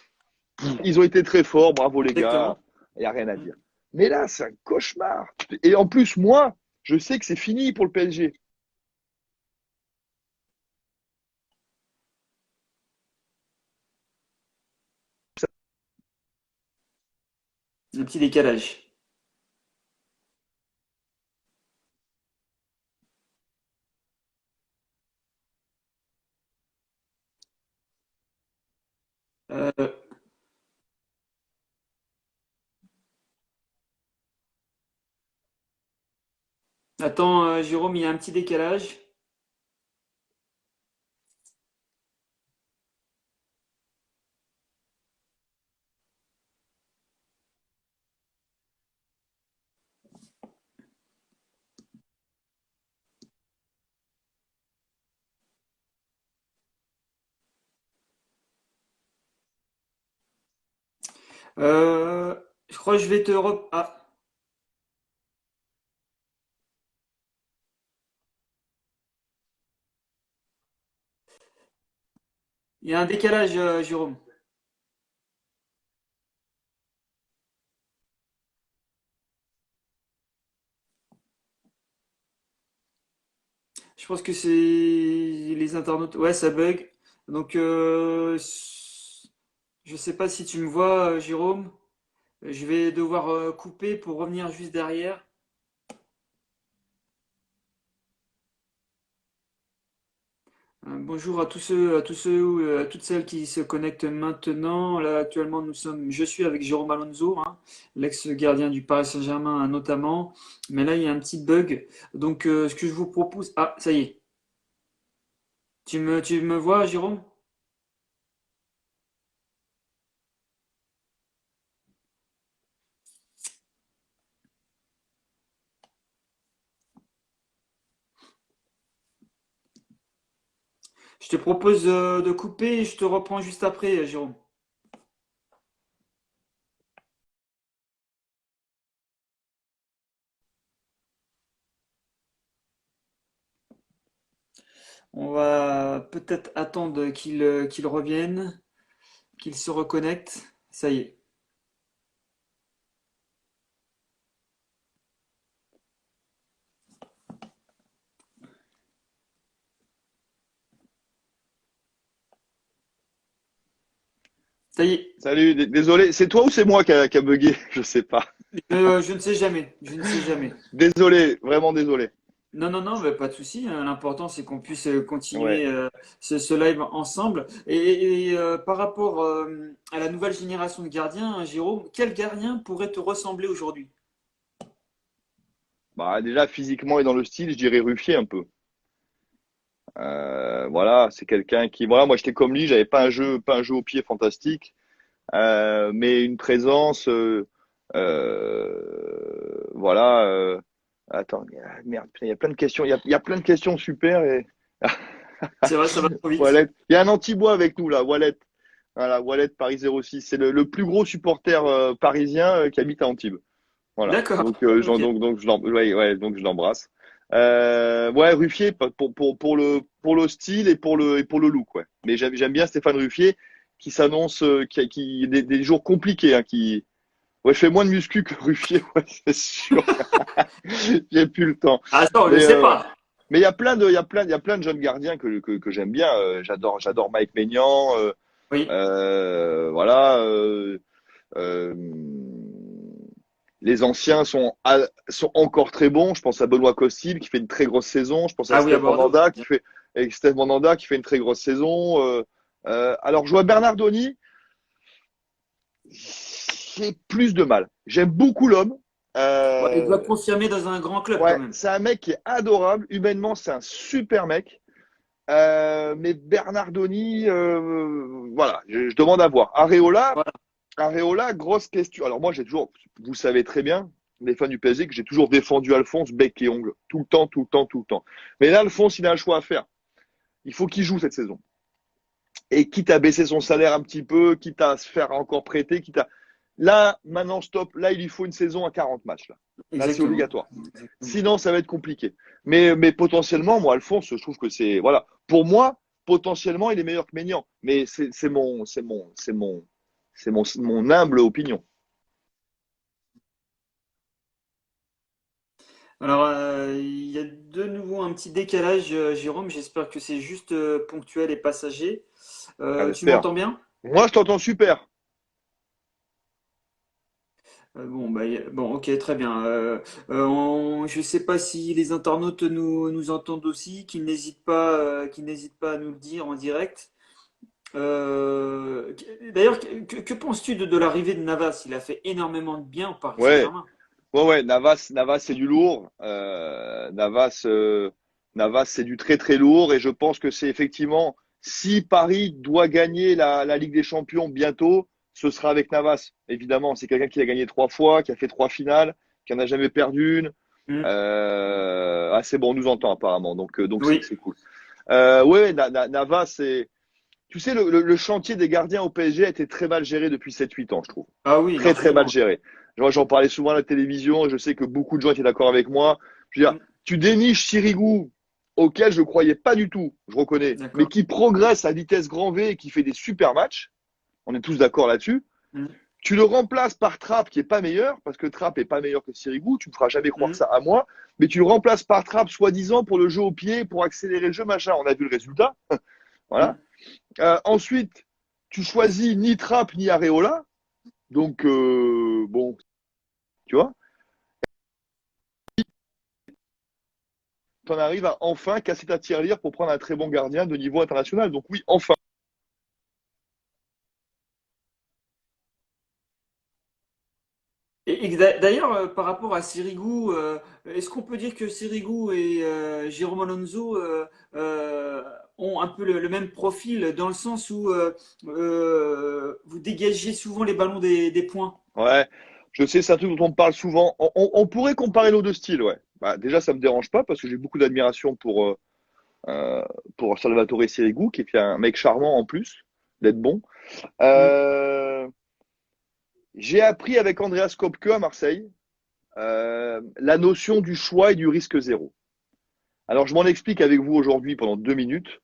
Ils ont été très forts, bravo les gars, exactement. il n'y a rien à dire. Mais là, c'est un cauchemar. Et en plus, moi, je sais que c'est fini pour le PSG. Un petit décalage. Euh, attends, Jérôme, il y a un petit décalage. Euh, je crois que je vais te Ah, il y a un décalage, Jérôme. Je pense que c'est les internautes. Ouais, ça bug. Donc, je sais pas si tu me vois, Jérôme. Je vais devoir couper pour revenir juste derrière. Bonjour à tous ceux, à toutes celles qui se connectent maintenant. Là, actuellement, je suis avec Jérôme Alonso, hein, l'ex-gardien du Paris Saint-Germain notamment. Mais là, il y a un petit bug. Donc, ce que je vous propose, ah, ça y est. Tu me vois, Jérôme? Je te propose de couper et je te reprends juste après, Jérôme. On va peut-être attendre qu'il revienne, qu'il se reconnecte. Ça y est. Ça y est. Salut, désolé, c'est toi ou c'est moi qui a bugué? Je sais pas. Je ne sais jamais. Je ne sais jamais. Désolé, vraiment désolé. Non, non, non, bah, pas de souci, hein. L'important, c'est qu'on puisse Ouais. continuer ce live ensemble. Et par rapport à la nouvelle génération de gardiens, hein, Jérôme, quel gardien pourrait te ressembler aujourd'hui? Bah déjà physiquement et dans le style, je dirais Ruffier un peu. Voilà, c'est quelqu'un qui, voilà, moi j'étais comme lui, j'avais pas un jeu au pied fantastique, mais une présence, voilà. Attends, merde, putain, il y a plein de questions, il y a plein de questions super et C'est vrai, ça va trop vite. Wallet, il y a un anti-bois avec nous là, Wallet. Voilà, Wallet Paris 06, c'est le plus gros supporter parisien qui habite à Antibes. Voilà. D'accord. Donc, Ok. ouais, ouais, donc je l'embrasse. Ouais, Ruffier pour le style et pour le look, ouais. Mais j'aime bien Stéphane Ruffier qui s'annonce, qui des jours compliqués, hein, qui, ouais, je fais moins de muscu que Ruffier, ouais, c'est sûr. J'ai plus le temps. Ah, ça, on ne le Mais, sait pas. mais il y a plein de jeunes gardiens que j'aime bien. J'adore Mike Maignan. Oui. Voilà. Euh, les anciens sont encore très bons. Je pense à Benoît Costil qui fait une très grosse saison. Je pense à Ah oui, à Steph Bordeaux. Mandanda qui fait une très grosse saison. Alors, je vois Bernardoni, j'ai plus de mal. J'aime beaucoup l'homme. Ouais, il doit Euh, confirmer dans un grand club quand ouais, même. c'est un mec qui est adorable. Humainement, c'est un super mec. Mais Bernardoni, voilà, je demande à voir. Voilà. Areola, grosse question. Alors moi, j'ai toujours, vous savez très bien, les fans du PSG, que j'ai toujours défendu Alphonse bec et ongle, tout le temps, tout le temps, tout le temps. Mais là, Alphonse, il a un choix à faire. Il faut qu'il joue cette saison. Et quitte à baisser son salaire un petit peu, quitte à se faire encore prêter, quitte à... Là, maintenant, stop. Là, il lui faut une saison à 40 matchs. Là c'est Exactement. obligatoire. Exactement. Sinon, ça va être compliqué. Mais potentiellement, moi, Alphonse, je trouve que c'est... Voilà. Pour moi, potentiellement, il est meilleur que Maignan. Mais mon humble opinion. Alors, il y a de nouveau un petit décalage, Jérôme. J'espère que c'est juste ponctuel et passager. Ah, Tu j'espère. m'entends bien? Moi, je t'entends super. Bon, bah, bon, ok, très bien. Je ne sais pas si les internautes nous entendent aussi, qu'ils n'hésitent pas à nous le dire en direct. Euh, D'ailleurs, que penses-tu de l'arrivée de Navas? Il a fait énormément de bien au Paris Ouais, Saint-Germain. ouais, Navas, c'est du lourd. Navas, c'est du très très lourd. Et je pense que c'est effectivement, si Paris doit gagner la Ligue des Champions bientôt, ce sera avec Navas. Évidemment, c'est quelqu'un qui a gagné 3 fois, qui a fait 3 finales, qui en a jamais perdu une. Hmm. Ah, c'est bon, on nous entend apparemment, donc Oui. c'est cool. Ouais, Navas, c'est, tu sais, le chantier des gardiens au PSG a été très mal géré depuis 7 8 ans, je trouve. Ah oui, Très très mal largement. géré. Moi, j'en parlais souvent à la télévision, et je sais que beaucoup de gens étaient d'accord avec moi. Je veux dire, Hmm. tu déniches Sirigu, auquel je ne croyais pas du tout, je reconnais, mais D'accord. qui progresse à vitesse grand V et qui fait des super matchs. On est tous d'accord là-dessus. Hmm. Tu le remplaces par Trapp, qui est pas meilleur, parce que Trapp est pas meilleur que Sirigu. Tu me feras jamais croire Hmm. ça à moi, mais tu le remplaces par Trapp, soi-disant pour le jeu au pied, pour accélérer le jeu, machin. On a vu le résultat. Hmm. Voilà. Ensuite, tu choisis ni Trapp ni Areola. Donc, bon, tu vois, tu en arrives à enfin casser ta tirelire pour prendre un très bon gardien de niveau international. Donc, oui, enfin. D'ailleurs, par rapport à Sirigu, est-ce qu'on peut dire que Sirigu et Jérôme Alonso ont un peu le même profil dans le sens où vous dégagez souvent les ballons des points? Ouais, je sais, c'est un truc dont on parle souvent. On pourrait comparer nos deux styles, ouais. Bah, déjà, ça me dérange pas parce que j'ai beaucoup d'admiration euh, pour Salvatore Sirigu, qui est un mec charmant en plus d'être bon. Hmm. Euh, j'ai appris avec Andreas Kopke à Marseille la notion du choix et du risque zéro. Alors, je m'en explique avec vous aujourd'hui pendant 2 minutes.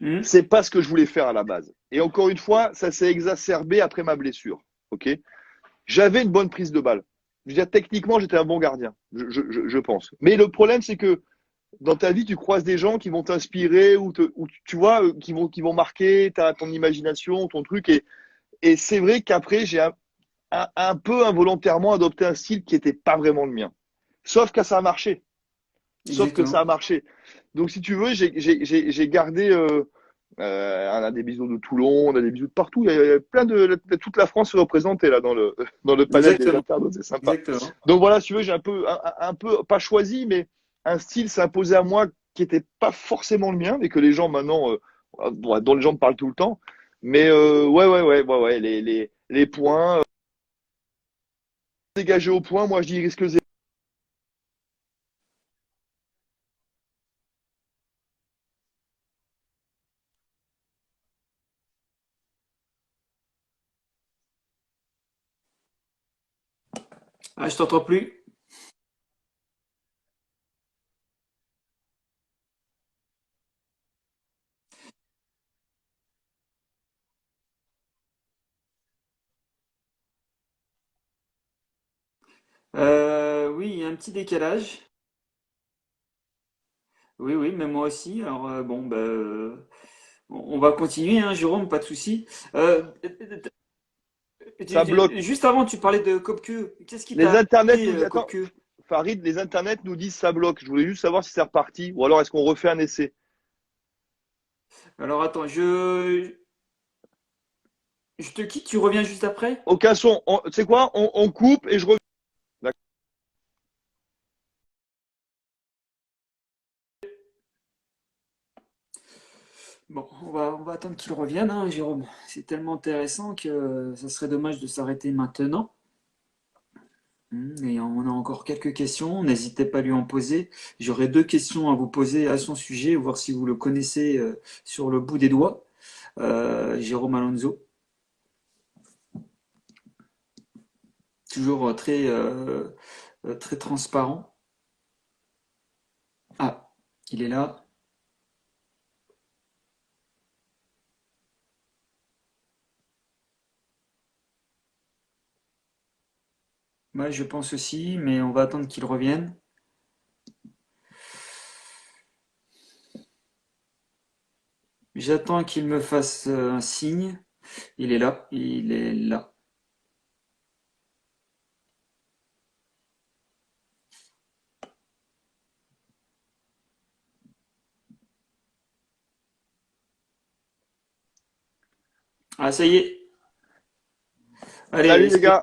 Hmm. C'est pas ce que je voulais faire à la base. Et encore une fois, ça s'est exacerbé après ma blessure. Ok, j'avais une bonne prise de balle. Je veux dire, techniquement, j'étais un bon gardien, je pense. Mais le problème, c'est que dans ta vie, tu croises des gens qui vont t'inspirer ou tu vois, qui vont marquer ton imagination, ton truc. Et c'est vrai qu'après, j'ai un peu involontairement adopté un style qui n'était pas vraiment le mien. Sauf que ça a marché. Sauf que ça Exactement. a marché. Donc, si tu veux, j'ai gardé. On a des bisous de Toulon, on a des bisous de partout. Il y a plein toute la France est représentée là dans le panel des Exactement. internautes, c'est sympa. Exactement. Donc voilà, si tu veux, j'ai un peu pas choisi, mais un style s'est imposé à moi qui était pas forcément le mien, mais que les gens maintenant, dont les gens me parlent tout le temps. Mais ouais, les points dégagés au point, moi je dis risque zéro. Ah, je t'entends plus. Oui, il y a un petit décalage. Oui, oui, mais moi aussi. Alors, bon, bah, on va continuer, hein, Jérôme, pas de souci. Ça bloque. Juste avant, tu parlais de Copque. Qu'est-ce qui Les t'a internets appelé nous disent, attends, Copque? Farid, les internets nous disent ça bloque. Je voulais juste savoir si c'est reparti ou alors est-ce qu'on refait un essai. Alors, attends, je te quitte, tu reviens juste après? Aucun son. Tu sais quoi? On coupe et je reviens. Bon, on va attendre qu'il revienne, hein, Jérôme. C'est tellement intéressant que ça serait dommage de s'arrêter maintenant. Et on a encore quelques questions, n'hésitez pas à lui en poser. J'aurai deux questions à vous poser à son sujet, voir si vous le connaissez sur le bout des doigts. Jérôme Alonso, toujours très transparent. Ah, il est là. Moi, je pense aussi, mais on va attendre qu'il revienne. J'attends qu'il me fasse un signe. Il est là, il est là. Ah, ça y est. Allez, Salut les gars.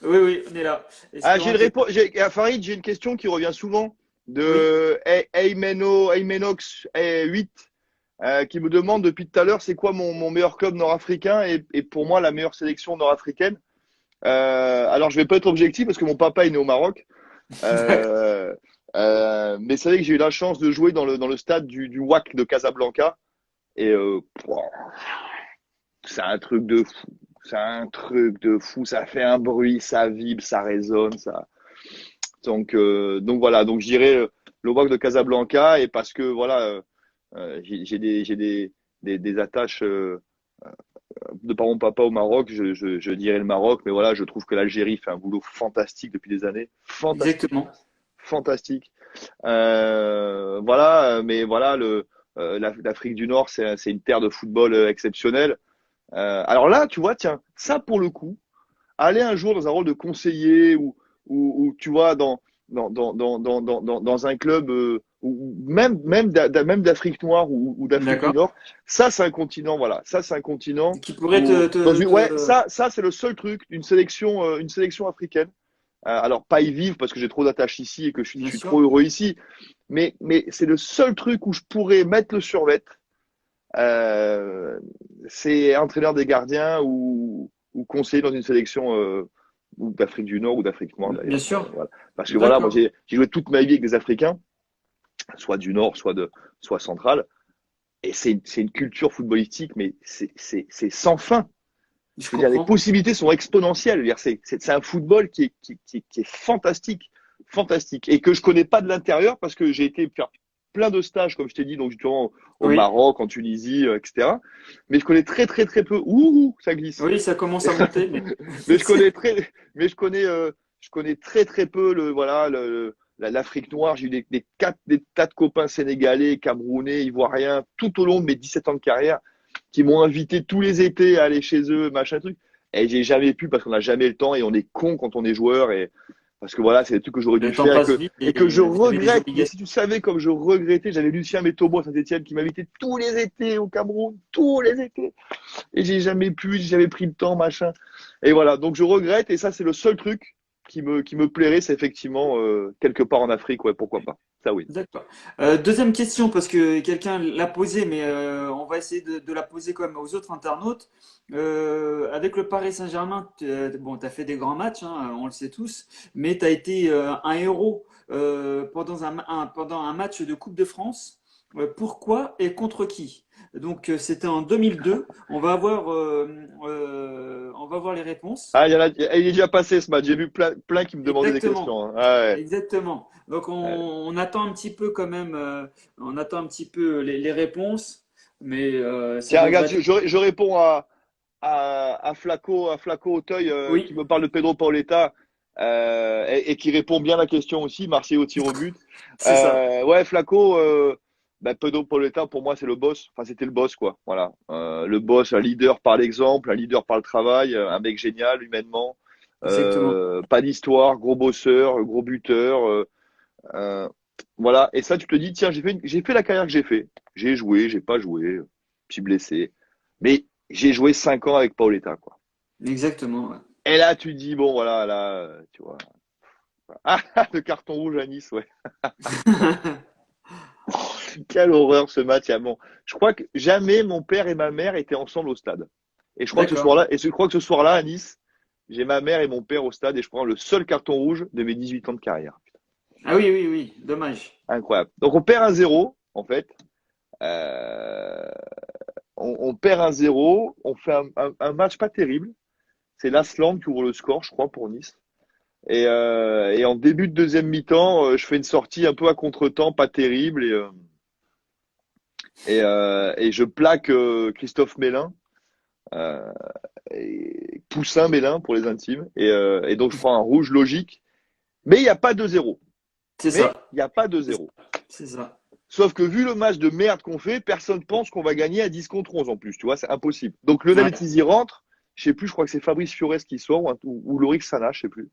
oui, oui, on est là. Ah, j'ai Espérons une que. réponse. Farid, j'ai une question qui revient souvent Oui, de Aymenox 8 qui me demande depuis tout à l'heure c'est quoi mon meilleur club nord-africain et pour moi la meilleure sélection nord-africaine. Alors je vais pas être objectif parce que mon papa est né au Maroc. d'accord. Euh, mais c'est vrai que j'ai eu la chance de jouer dans le stade du WAC de Casablanca et pouah, c'est un truc de fou. C'est un truc de fou. Ça fait un bruit, ça vibre, ça résonne, ça. Donc voilà, donc je dirais le WAC de Casablanca et parce que voilà, j'ai des attaches de par mon papa au Maroc, je dirais le Maroc, mais voilà, je trouve que l'Algérie fait un boulot fantastique depuis des années, fantastique, Exactement. fantastique. Voilà, mais voilà, l'Afrique du Nord, c'est une terre de football exceptionnelle. Alors là, tu vois, tiens, ça pour le coup, aller un jour dans un rôle de conseiller ou tu vois dans un club ou même d'Afrique noire ou d'Afrique du D'accord. Nord, ça c'est un continent, voilà, ça c'est un continent Qui pourrait où ouais, te. ça c'est le seul truc une sélection africaine. Alors pas y vivre parce que j'ai trop d'attaches ici et que je Bien suis sûr. trop heureux ici, mais c'est le seul truc où je pourrais mettre le survêt, euh, c'est entraîneur des gardiens ou conseiller dans une sélection ou d'Afrique du Nord ou d'Afrique noire Bien d'ailleurs. sûr. Voilà. Parce que voilà, moi D'accord. j'ai joué toute ma vie avec des Africains, soit du Nord, soit central, et c'est une culture footballistique, mais c'est sans fin. Je Je veux dire, les comprends. possibilités sont exponentielles. Je veux dire, c'est un football qui est fantastique, fantastique, et que je connais pas de l'intérieur parce que j'ai été faire plein de stages, comme je t'ai dit, donc justement au Oui. Maroc, en Tunisie, etc. Mais je connais très très très peu. Ouh, ça glisse. Oui, ça commence à monter, mais. Mais je connais très, mais je connais très très peu voilà l'Afrique noire. J'ai eu des tas de copains sénégalais, camerounais, ivoiriens, tout au long de mes 17 ans de carrière, qui m'ont invité tous les étés à aller chez eux, machin truc. Et j'ai jamais pu parce qu'on n'a jamais le temps et on est con quand on est joueur et parce que voilà, c'est des trucs que j'aurais dû Le temps faire et passe que, vite et et que je vous avez des regrette. Mais obligations. si tu savais comme je regrettais, j'avais Lucien Metobo à Saint-Etienne qui m'invitait tous les étés au Cameroun, tous les étés. Et j'ai jamais pu, j'ai jamais pris le temps, machin. Et voilà, donc je regrette, et ça, c'est le seul truc qui me plairait, c'est effectivement quelque part en Afrique, ouais, pourquoi pas. Ça, oui. D'accord. Deuxième question, parce que quelqu'un l'a posée, mais on va essayer de la poser quand même aux autres internautes. Avec le Paris Saint-Germain, bon, tu as fait des grands matchs, hein, on le sait tous, mais tu as été un héros pendant un match de Coupe de France. Pourquoi et contre qui? Donc, c'était en 2002. On va voir les réponses. Ah, il est déjà passé ce match. J'ai vu plein qui me demandaient des Exactement. questions, hein. Ah, ouais. Exactement. Donc Ouais. on attend un petit peu quand même, on attend un petit peu les réponses, mais ça Tiens, regarde, devrait être. je réponds à Flaco Auteuil qui Oui, me parle de Pedro Pauleta et qui répond bien à la question aussi, Marseille au tir au but. c'est ça. Ouais, Flaco, Pedro Pauleta pour moi c'est le boss. Enfin, c'était le boss quoi. Voilà, le boss, un leader par l'exemple, un leader par le travail, un mec génial humainement. Exactement. Pas d'histoire, gros bosseur, gros buteur. Euh, voilà. Et ça, tu te dis, tiens, j'ai fait la carrière que j'ai fait. J'ai joué, j'ai pas joué, je suis blessé. Mais j'ai joué 5 ans avec Paoletta, quoi. Exactement. Ouais. Et là, tu te dis, bon, voilà, là, tu vois. Ah, le carton rouge à Nice, ouais. Quelle horreur ce match. Ah, bon, je crois que jamais mon père et ma mère étaient ensemble au stade. Et je crois que ce D'accord. soir-là, à Nice, j'ai ma mère et mon père au stade et je prends le seul carton rouge de mes 18 ans de carrière. Ah oui, oui, oui. Dommage. Incroyable. Donc on perd 1-0, en fait. Euh, on perd 1-0, on fait un match pas terrible. C'est Lasland qui ouvre le score, je crois, pour Nice. Et en début de deuxième mi-temps, je fais une sortie un peu à contre-temps, pas terrible, et je plaque Christophe Mélin, euh, et Poussin Mélin pour les intimes, et donc je prends un rouge logique, mais il n'y a pas 2-0. C'est Mais ça. il n'y a pas C'est 2-0. ça. C'est ça. Sauf que vu le match de merde qu'on fait, personne pense qu'on va gagner à 10 contre 11 en plus, tu vois, c'est impossible. Donc Lionel Ouais. Tizi rentre, je sais plus, je crois que c'est Fabrice Fiorès qui sort ou Lorik Sana, je sais plus.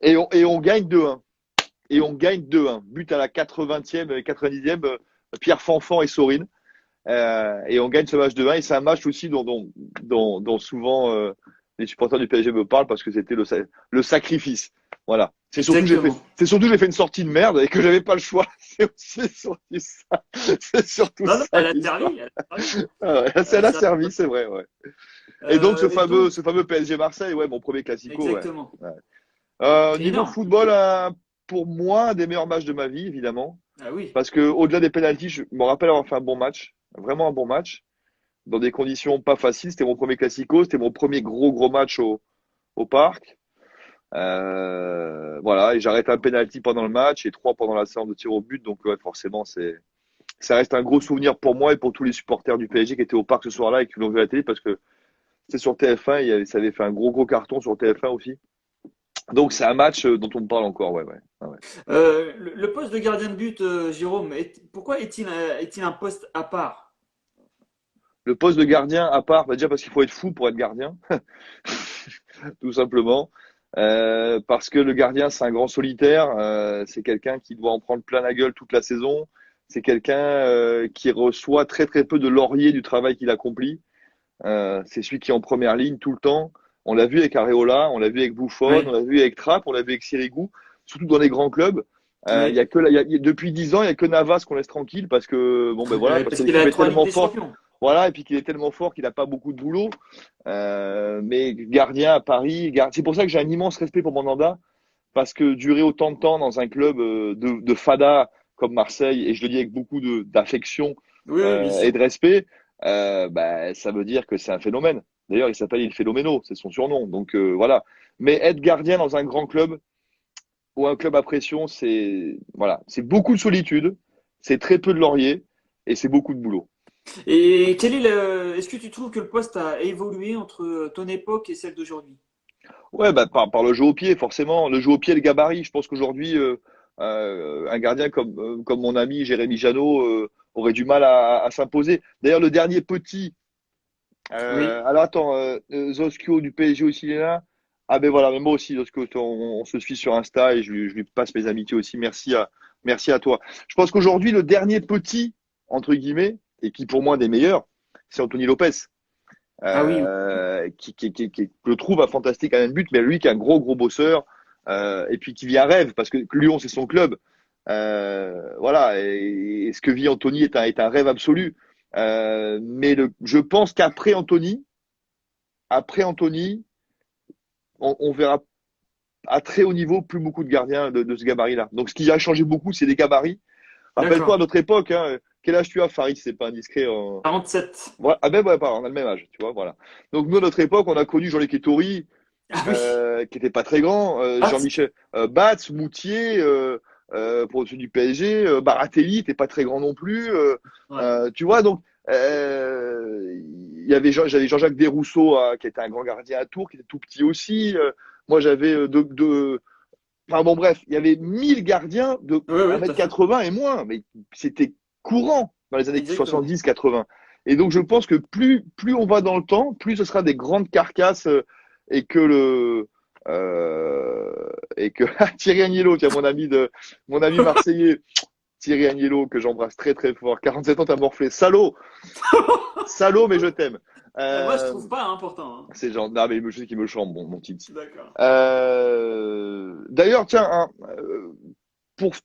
Et on gagne 2-1. Et on gagne 2-1. But à la 80e, 90e, Pierre Fanfan et Sorine. Et on gagne ce match de 1. Et c'est un match aussi dont souvent les supporters du PSG me parlent parce que c'était le sacrifice. Voilà. Exactement. C'est surtout que j'ai fait une sortie de merde et que j'avais pas le choix. C'est surtout ça. C'est surtout Non, non, ça elle a l'histoire. servi. Elle a servi. Ah ouais, c'est la Ça- servi, c'est vrai, ouais. Et donc et donc, ce fameux PSG Marseille, ouais, mon premier classico, ouais. exactement. Ouais. C'est Niveau énorme. football, pour moi, un des meilleurs matchs de ma vie, évidemment. Ah oui. Parce que au-delà des pénaltys, je me rappelle avoir fait un bon match, vraiment un bon match, dans des conditions pas faciles. C'était mon premier classico, c'était mon premier gros match au parc. Voilà, et j'arrête un penalty pendant le match et trois pendant la séance de tir au but. Donc ouais, forcément, ça reste un gros souvenir pour moi et pour tous les supporters du PSG qui étaient au parc ce soir-là et qui l'ont vu à la télé parce que c'était sur TF1, ça avait fait un gros carton sur TF1 aussi. Donc c'est un match dont on me parle encore, ouais, ouais. Ah ouais. Le poste de gardien de but, Jérôme, pourquoi est-il un poste à part? Le poste de gardien, à part, bah déjà parce qu'il faut être fou pour être gardien, tout simplement. Parce que le gardien, c'est un grand solitaire, c'est quelqu'un qui doit en prendre plein la gueule toute la saison. C'est quelqu'un qui reçoit très peu de lauriers du travail qu'il accomplit. C'est celui qui est en première ligne tout le temps. On l'a vu avec Areola, on l'a vu avec Buffon, on Oui, l'a vu avec Trapp, on l'a vu avec Sirigu, surtout dans les grands clubs. Il y oui. a que depuis 10 ans, il y a que Navas qu'on laisse tranquille parce que bon ben voilà, parce Parce que qu'il l'équipe a est trois Ligues tellement des forte. Champions. Voilà, et puis qu'il est tellement fort qu'il n'a pas beaucoup de boulot. Mais gardien à Paris, c'est pour ça que j'ai un immense respect pour Mandanda, parce que durer autant de temps dans un club de fada comme Marseille, et je le dis avec beaucoup d'affection Oui, oui, bien et sûr. de respect, bah, ça veut dire que c'est un phénomène. D'ailleurs, il s'appelle Il Phénoméno, c'est son surnom. Donc voilà. Mais être gardien dans un grand club ou un club à pression, c'est voilà, c'est beaucoup de solitude, c'est très peu de lauriers et c'est beaucoup de boulot. Et est-ce que tu trouves que le poste a évolué entre ton époque et celle d'aujourd'hui? Ouais, bah, par le jeu au pied, forcément. Le jeu au pied, le gabarit. Je pense qu'aujourd'hui, un gardien comme mon ami Jérémy Janot aurait du mal à s'imposer. D'ailleurs, le dernier petit. Oui. Alors attends, Zoskio du PSG aussi, il est là. Ah ben voilà, mais moi aussi, Zoskio, on se suit sur Insta et je lui passe mes amitiés aussi. Merci à toi. Je pense qu'aujourd'hui, le dernier petit, entre guillemets, et qui pour moi est des meilleurs, c'est Anthony Lopez Ah oui. qui je le trouve un fantastique à un but, mais lui qui est un gros bosseur, et puis qui vit un rêve, parce que Lyon, c'est son club. Voilà, et ce que vit Anthony est un rêve absolu. Mais je pense après Anthony, on verra à très haut niveau plus beaucoup de gardiens de ce gabarit-là. Donc ce qui a changé beaucoup, c'est des gabarits. Rappelle-toi à D'accord. notre époque, hein, quel âge tu as, Farid, c'est pas indiscret. 47. Voilà. Ah ben ouais, on a le même âge, tu vois, voilà. Donc nous, à notre époque, on a connu Jean-Luc Ettori, Ah oui. qui était pas très grand, Ah, Jean-Michel Batz, Moutier, pour ceux du PSG, Baratelli, t'es pas très grand non plus, ouais. tu vois, donc j'avais Jean-Jacques Desrousseaux, qui était un grand gardien à Tours, qui était tout petit aussi. Moi, j'avais enfin bon, bref, il y avait 1000 gardiens de Oui, oui, tout à fait. 1m80 et moins, mais c'était courant dans les années Exactement. 70-80. Et donc, je pense que plus on va dans le temps, plus ce sera des grandes carcasses et que et que Thierry Agnello, tiens, mon ami marseillais, Thierry Agnello, que j'embrasse très fort, 47 ans, t'as morflé, salaud, mais je t'aime. Moi, je Euh, trouve pas important, hein. c'est genre, non, mais je sais qu'il me chambre, mon Titi. D'accord. D'ailleurs, tiens,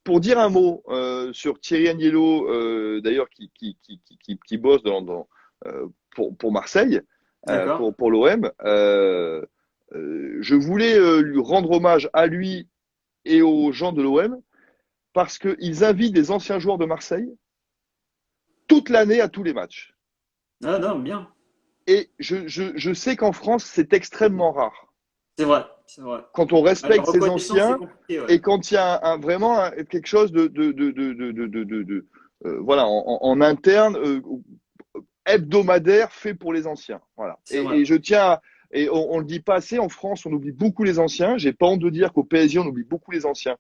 pour dire un mot sur Thierry Agnello, d'ailleurs, qui bosse pour Marseille, D'accord. pour l'OM, je voulais lui rendre hommage à lui et aux gens de l'OM parce qu'ils invitent des anciens joueurs de Marseille toute l'année à tous les matchs. Ah non, bien. Et je sais qu'en France, c'est extrêmement rare. C'est vrai, c'est vrai. Quand on La respecte ses reconnaissance, c'est anciens compliqué, ouais. et quand il y a vraiment quelque chose voilà, en interne, hebdomadaire fait pour les anciens. Voilà. C'est vrai. Et je tiens et on le dit pas assez, en France, on oublie beaucoup les anciens. J'ai pas honte de dire qu'au PSG, on oublie beaucoup les anciens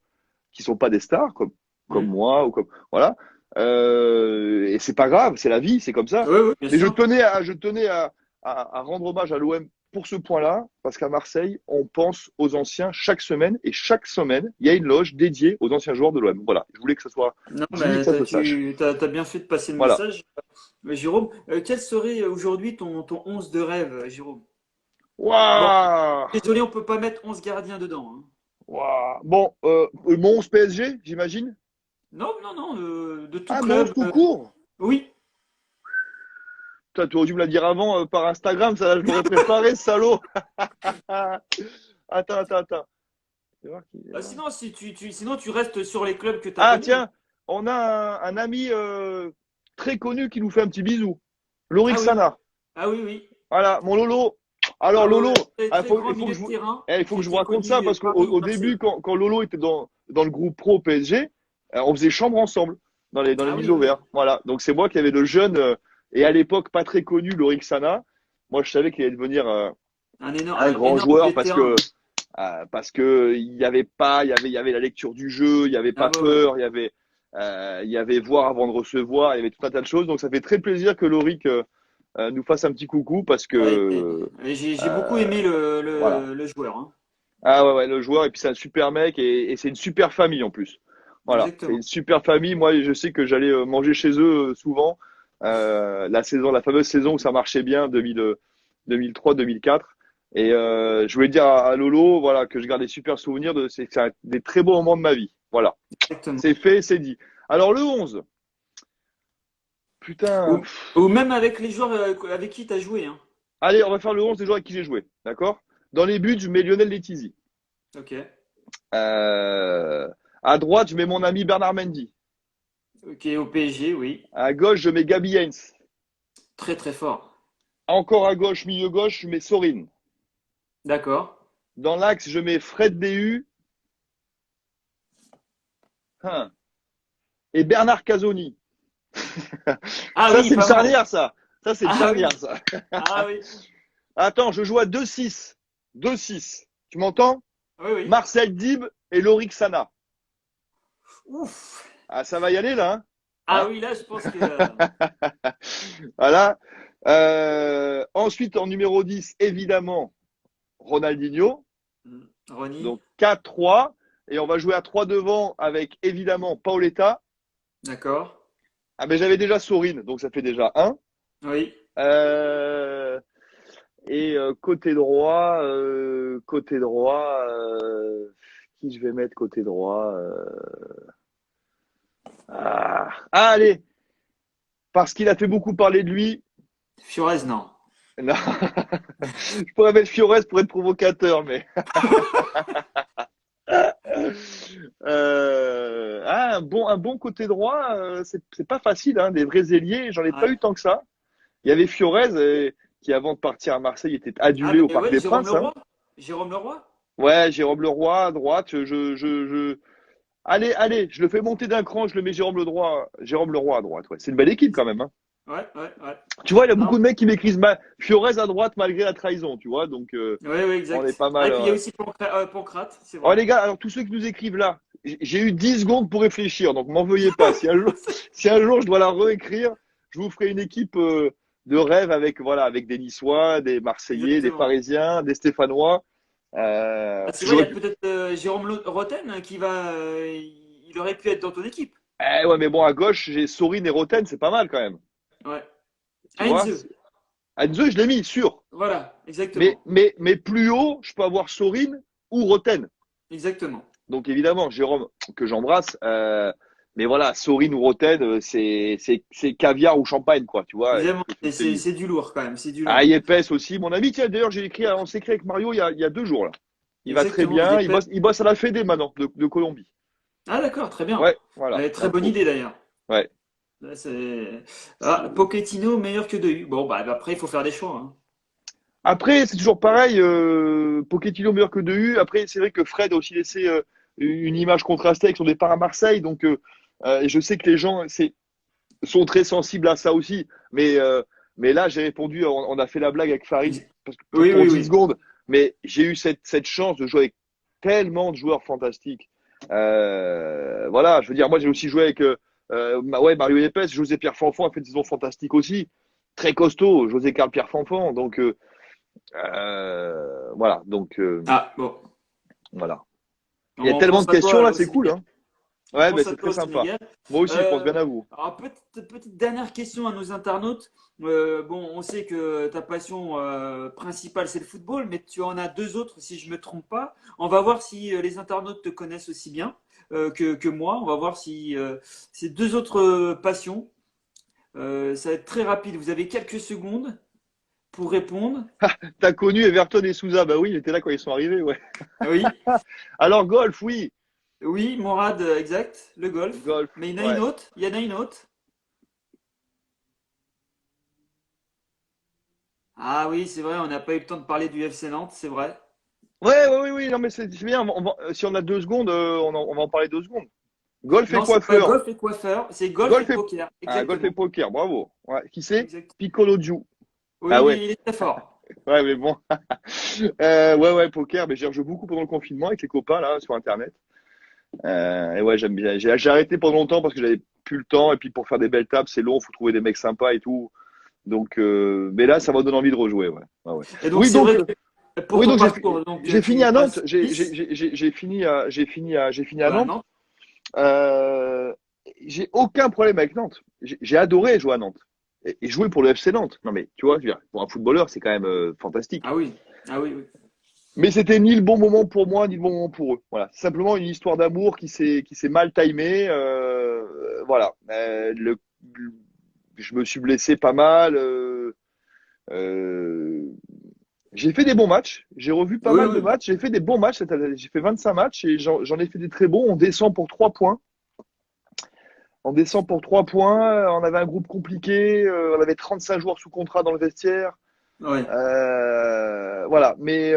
qui sont pas des stars, comme Hmm. moi, ou comme, voilà. Et c'est pas grave, c'est la vie, c'est comme ça. Oui, oui, bien Mais sûr. je tenais à rendre hommage à l'OM pour ce point-là, parce qu'à Marseille, on pense aux anciens chaque semaine, et chaque semaine, il y a une loge dédiée aux anciens joueurs de l'OM. Voilà, je voulais que ça soit Non, dit, que mais ça se sache. t'as bien fait de passer le Voilà. message. Jérôme, quel serait aujourd'hui ton 11 de rêve, Jérôme? Bon, Waouh! désolé, on peut pas mettre 11 gardiens dedans, hein. Waouh! Bon, mon 11 PSG, j'imagine? Non, non, non, de tout Ah, mon 11 club. tout court? Oui. Putain, tu aurais dû me la dire avant par Instagram, ça là, je m'aurais préparé, salaud! Attends. Je vais voir Sinon, si sinon, tu restes sur les clubs que tu as Ah, connus, hein. tiens, on a un ami très connu qui nous fait un petit bisou. Ah Lorik oui, Sana. ah oui, oui. Voilà, mon Lolo. Alors, Ah ouais, Lolo, ouais, très, très grand il faut que milieu de terrain il faut qui que je vous était raconte ça connu parce qu'au au début, Paris-Marseille. quand Lolo était dans le groupe pro PSG, on faisait chambre ensemble dans les Ah mises oui, au oui. vert. Voilà, donc c'est moi qui avais le jeune et à l'époque pas très connu Lorik Sana. Moi, je savais qu'il allait devenir un Un grand énorme joueur milieu de terrain. parce que il y avait pas, il y avait la lecture du jeu, il y avait Ah pas ouais, ouais. peur, il y avait voir avant de recevoir, il y avait tout un tas de choses. Donc ça fait très plaisir que Lorik nous fasse un petit coucou parce Ouais, que j'ai beaucoup aimé voilà. le joueur, hein. Ah ouais, le joueur et puis c'est un super mec et c'est une super famille en plus. Voilà, c'est Exactement. une super famille. Moi, je sais que j'allais manger chez eux souvent. La fameuse saison où ça marchait bien, 2003-2004. Et je voulais dire à Lolo, voilà, que je garde des super souvenirs c'est des très beaux moments de ma vie. Voilà, Exactement. c'est fait, c'est dit. Alors le 11, putain. Ou, ou même avec les joueurs avec qui tu as joué, hein. Allez, on va faire le 11 des joueurs avec qui j'ai joué, d'accord? Dans les buts, je mets Lionel Letizy. Ok. Euh, à droite, je mets mon ami Bernard Mendy. Ok, au PSG, oui. À gauche, je mets Gabi Heinz. Très très fort. Encore à gauche, milieu gauche, je mets Sorin. D'accord. Dans l'axe, je mets Fred Déhu et Bernard Casoni. Ah Ça, oui, c'est une pas mal. charnière, ça. Ça, c'est une Ah charnière, oui. ça. Ah oui. Attends, je joue à 2-6. 2-6. Tu m'entends? Oui, oui. Marcel Dib et Lorik Sana. Ouf. Ah, ça va y aller, là, Ah hein? oui, là, je pense que. Voilà. Ensuite, en numéro 10, évidemment, Ronaldinho. Ronnie. Donc 4-3. Et on va jouer à 3 devant avec évidemment Paoletta. D'accord. Ah ben j'avais déjà Sorin, donc ça fait déjà un. Oui. Euh, et côté droit, qui je vais mettre côté droit allez, parce qu'il a fait beaucoup parler de lui. Fiorez, non. Non, je pourrais mettre Fiores pour être provocateur, mais un bon côté droit, c'est pas facile, hein, des vrais ailiers, j'en ai pas Ouais. eu tant que ça. Il y avait Fiorez qui, avant de partir à Marseille, était Ah adulé au ben Parc ouais, des Jérôme Princes. Hein. Leroy. Jérôme Leroy. Ouais, Jérôme Leroy à droite. Allez, je le fais monter d'un cran, je le mets Jérôme Leroy à droite. Ouais. C'est une belle équipe quand même. Hein. Ouais, ouais, ouais. Tu vois, il y a Non. beaucoup de mecs qui m'écrivent Fiorez à droite malgré la trahison, tu vois. Donc, Ouais, ouais, on est exact. pas Ah, mal. et puis il y a aussi Pancrate, c'est Oh vrai. les gars, alors tous ceux qui nous écrivent là, j'ai eu 10 secondes pour réfléchir, donc m'en veuillez pas. Si un jour je dois la réécrire, je vous ferai une équipe de rêve avec voilà, avec des Niçois, des Marseillais, des Exactement. Parisiens, des Stéphanois. Ah, c'est vrai, il y J'aurais a pu. peut-être Jérôme Roten qui va. Il aurait pu être dans ton équipe. Ouais, mais bon, à gauche, j'ai Sorin et Roten, c'est pas mal quand même. Ouais. Tu vois? Heinze. Anze, je l'ai mis, sûr. Voilà, Mais, exactement. mais, mais plus haut, je peux avoir Sorin ou Roten. Exactement. Donc évidemment, Jérôme, que j'embrasse, mais voilà, Sorin ou Roten, c'est caviar ou champagne, quoi, tu vois. Exactement. Qu'est-ce que Et je te dis? c'est du lourd quand même, c'est du Ah, lourd. Yepes aussi, mon ami, tiens, d'ailleurs, on s'est écrit avec Mario il y a 2 jours, là. Il va très Exactement. bien, il bosse à la Fédé maintenant, de Colombie. Ah d'accord, très bien. Ouais, voilà, Très bonne l'info. idée d'ailleurs. Ouais. Là, Pochettino meilleur que De Hu. Bon, bah après, il faut faire des choix, hein. Après, c'est toujours pareil, Pochettino meilleur que Dehu. Après, c'est vrai que Fred a aussi laissé une image contrastée avec son départ à Marseille. Donc, et je sais que les gens sont très sensibles à ça aussi. Mais là, j'ai répondu, on a fait la blague avec Farid Ex- parce que Oui, pour oui, 10 oui. secondes. Mais j'ai eu cette chance de jouer avec tellement de joueurs fantastiques. Voilà, je veux dire, moi, j'ai aussi joué avec ouais, Mario Yepes, José Pierre Fanfan a fait une saison fantastique aussi. Très costaud, José Carl Pierre Fanfan. Donc, Voilà, donc Ah, bon. voilà. Il y a On tellement pense de à questions toi là, au c'est cool, Sénégal. hein. On Ouais, ben pense à c'est toi très au sympa. Sénégal. Moi aussi, je pense bien à vous. Alors, petite dernière question à nos internautes. Bon, on sait que ta passion principale, c'est le football, mais tu en as deux autres, si je ne me trompe pas. On va voir si les internautes te connaissent aussi bien que moi. On va voir si ces deux autres passions, ça va être très rapide. Vous avez quelques secondes pour répondre. T'as connu Everton et Souza? Bah oui, il était là quand ils sont arrivés, ouais. Oui, Alors golf, oui. oui, Morad, exact, le golf. Golf, Mais il y en a une ouais. autre. Il y en a une autre. Ah oui, c'est vrai, on n'a pas eu le temps de parler du FC Nantes, c'est vrai. Ouais, ouais, oui, oui, non mais c'est bien. Si on a 2 secondes, on va en parler 2 secondes. Golf et Non, c'est pas coiffeur. golf et coiffeur, c'est golf et Golf et poker, golf et exactement. poker, bravo. Ouais. Qui c'est? Exact. Piccolo Giù. Oui, Ah mais ouais. il est très fort. Ouais, mais bon. Ouais, ouais, poker. Mais j'ai rejoué beaucoup pendant le confinement avec les copains là sur Internet. Et ouais, j'aime bien. J'ai arrêté pendant longtemps parce que j'avais plus le temps et puis pour faire des belles tables, c'est long, faut trouver des mecs sympas et tout. Donc, mais là, ça m'a donné envie de rejouer, ouais. Ouais, ouais. Et donc Oui, c'est donc, vrai que pour oui, ton donc parcours, donc j'ai fini tu à Nantes. passes Nice, J'ai fini à voilà, Nantes. Nantes. Euh, j'ai aucun problème avec Nantes. J'ai adoré jouer à Nantes et jouer pour le FC Nantes. Non mais tu vois, je veux dire, pour un footballeur, c'est quand même fantastique. Ah oui, ah oui, oui. Mais c'était ni le bon moment pour moi, ni le bon moment pour eux. Voilà, c'est simplement une histoire d'amour qui s'est mal timée. Voilà, je me suis blessé pas mal. Euh, j'ai fait des bons matchs. J'ai revu pas Oui, mal de oui. matchs. J'ai fait des bons matchs cette année. J'ai fait 25 matchs et j'en ai fait des très bons. On descend pour 3 points. On descend pour 3 points. On avait un groupe compliqué. On avait 35 joueurs sous contrat dans le vestiaire. Ouais. Voilà. Mais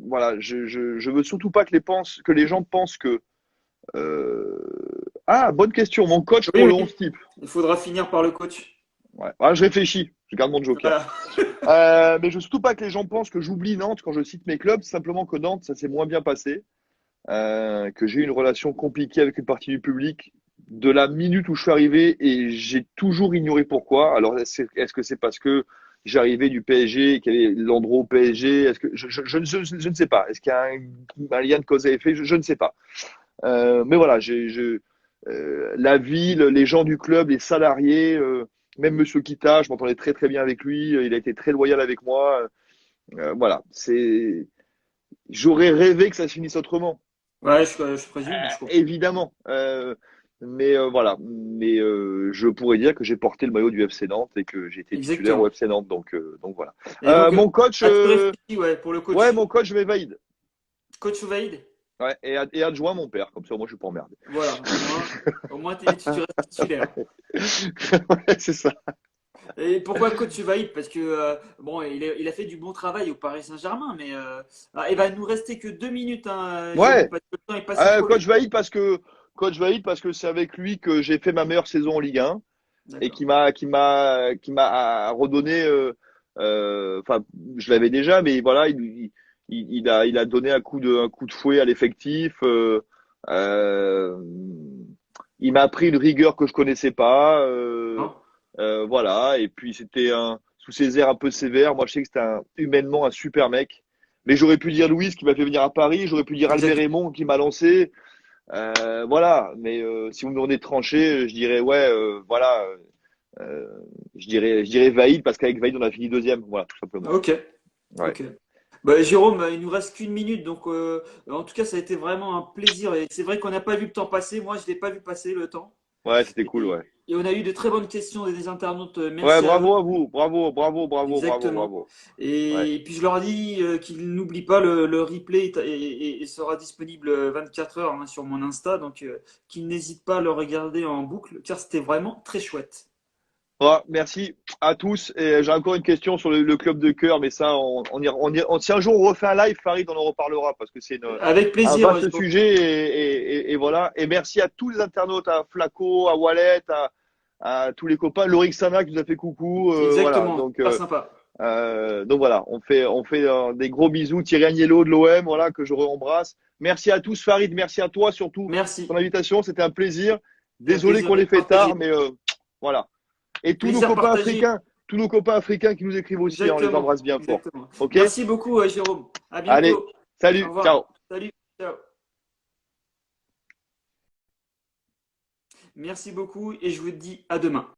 voilà, je veux surtout pas que les gens pensent que. euh, Ah, bonne question. Mon coach Oui, pour le oui. 11 type. Il faudra finir par le coach. Ouais. Ah, je réfléchis. Je garde mon joker. Voilà. Mais je veux surtout pas que les gens pensent que j'oublie Nantes quand je cite mes clubs. Simplement que Nantes, ça s'est moins bien passé. Que j'ai eu une relation compliquée avec une partie du public de la minute où je suis arrivé et j'ai toujours ignoré pourquoi. Alors, est-ce que c'est parce que j'arrivais du PSG et qu'il y avait l'endroit au PSG? Est-ce que je ne sais pas. Est-ce qu'il y a un lien de cause à effet? Je ne sais pas. Mais voilà, la ville, les gens du club, les salariés, même Monsieur Kita, je m'entendais très très bien avec lui. Il a été très loyal avec moi. Voilà, j'aurais rêvé que ça se finisse autrement. Ouais, je présume, je comprends. Évidemment. Mais voilà. Mais je pourrais dire que j'ai porté le maillot du FC Nantes et que j'ai été titulaire au Exactement. FC Nantes. Donc voilà. Et donc, Mon coach, as-tu réfléchi, ouais, pour le ouais, coach? mon coach, je vais valide. Coach Ouvaïd? Ouais, et adjoint mon père. Comme ça, moi, je suis pas emmerdé. Voilà, au moins tu restes titulaire. Ouais, c'est ça. Et pourquoi coach Vaïd? Parce que bon, il a fait du bon travail au Paris Saint-Germain, mais il va nous rester que 2 minutes, hein, Jérôme, Ouais. parce que le temps est passé trop vite. Coach valide parce que c'est avec lui que j'ai fait ma meilleure saison en Ligue 1 et D'accord. qui m'a redonné. Enfin, je l'avais déjà, mais voilà, il a donné un coup de fouet à l'effectif. Euh, il m'a appris une rigueur que je connaissais pas. Non? Voilà. Et puis c'était sous ses airs un peu sévères. Moi, je sais que c'était humainement un super mec. Mais j'aurais pu dire Louis qui m'a fait venir à Paris. J'aurais pu dire Albert Exactement. Raymond qui m'a lancé. Voilà. Mais si vous me demandez de trancher, je dirais ouais. Voilà. Euh, je dirais Vaïd parce qu'avec Vaïd on a fini deuxième. Voilà, tout simplement. Ok, Ouais. ok. Bah, Jérôme, il nous reste qu'une minute, donc en tout cas, ça a été vraiment un plaisir. Et c'est vrai qu'on n'a pas vu le temps passer. Moi, je l'ai pas vu passer le temps. Ouais, c'était cool. Et, Ouais. et on a eu de très bonnes questions des internautes. Ouais, Merci à eux. bravo à vous. Bravo, bravo, bravo, bravo, Exactement. bravo. Ouais. Et puis je leur dis qu'ils n'oublient pas le replay et sera disponible 24 heures hein, sur mon Insta, donc qu'ils n'hésitent pas à le regarder en boucle, car c'était vraiment très chouette. Ouais, merci à tous. Et j'ai encore une question sur le club de cœur, mais ça, si un jour on refait un live, Farid, on en reparlera parce que c'est Avec un plaisir, vaste Jérôme. sujet et voilà. Et merci à tous les internautes, à Flaco, à Wallet, à tous les copains. Lorik Sana qui nous a fait coucou. Voilà. Exactement, Donc, super sympa. voilà, on fait des gros bisous. Thierry Agnello de l'OM, voilà, que je embrasse. Merci à tous, Farid. Merci à toi surtout pour ton Merci. invitation. C'était un plaisir. Le Désolé plaisir qu'on est l'ait fait partagé. tard, mais voilà. Et tous nos Plaisir copains partagé. africains, tous nos copains africains qui nous écrivent aussi, hein, on les Exactement, embrasse bien fort. exactement. Ok? Merci beaucoup, Jérôme. À Allez, bientôt. Au salut, revoir. ciao. Salut. Ciao. Merci beaucoup et je vous dis à demain.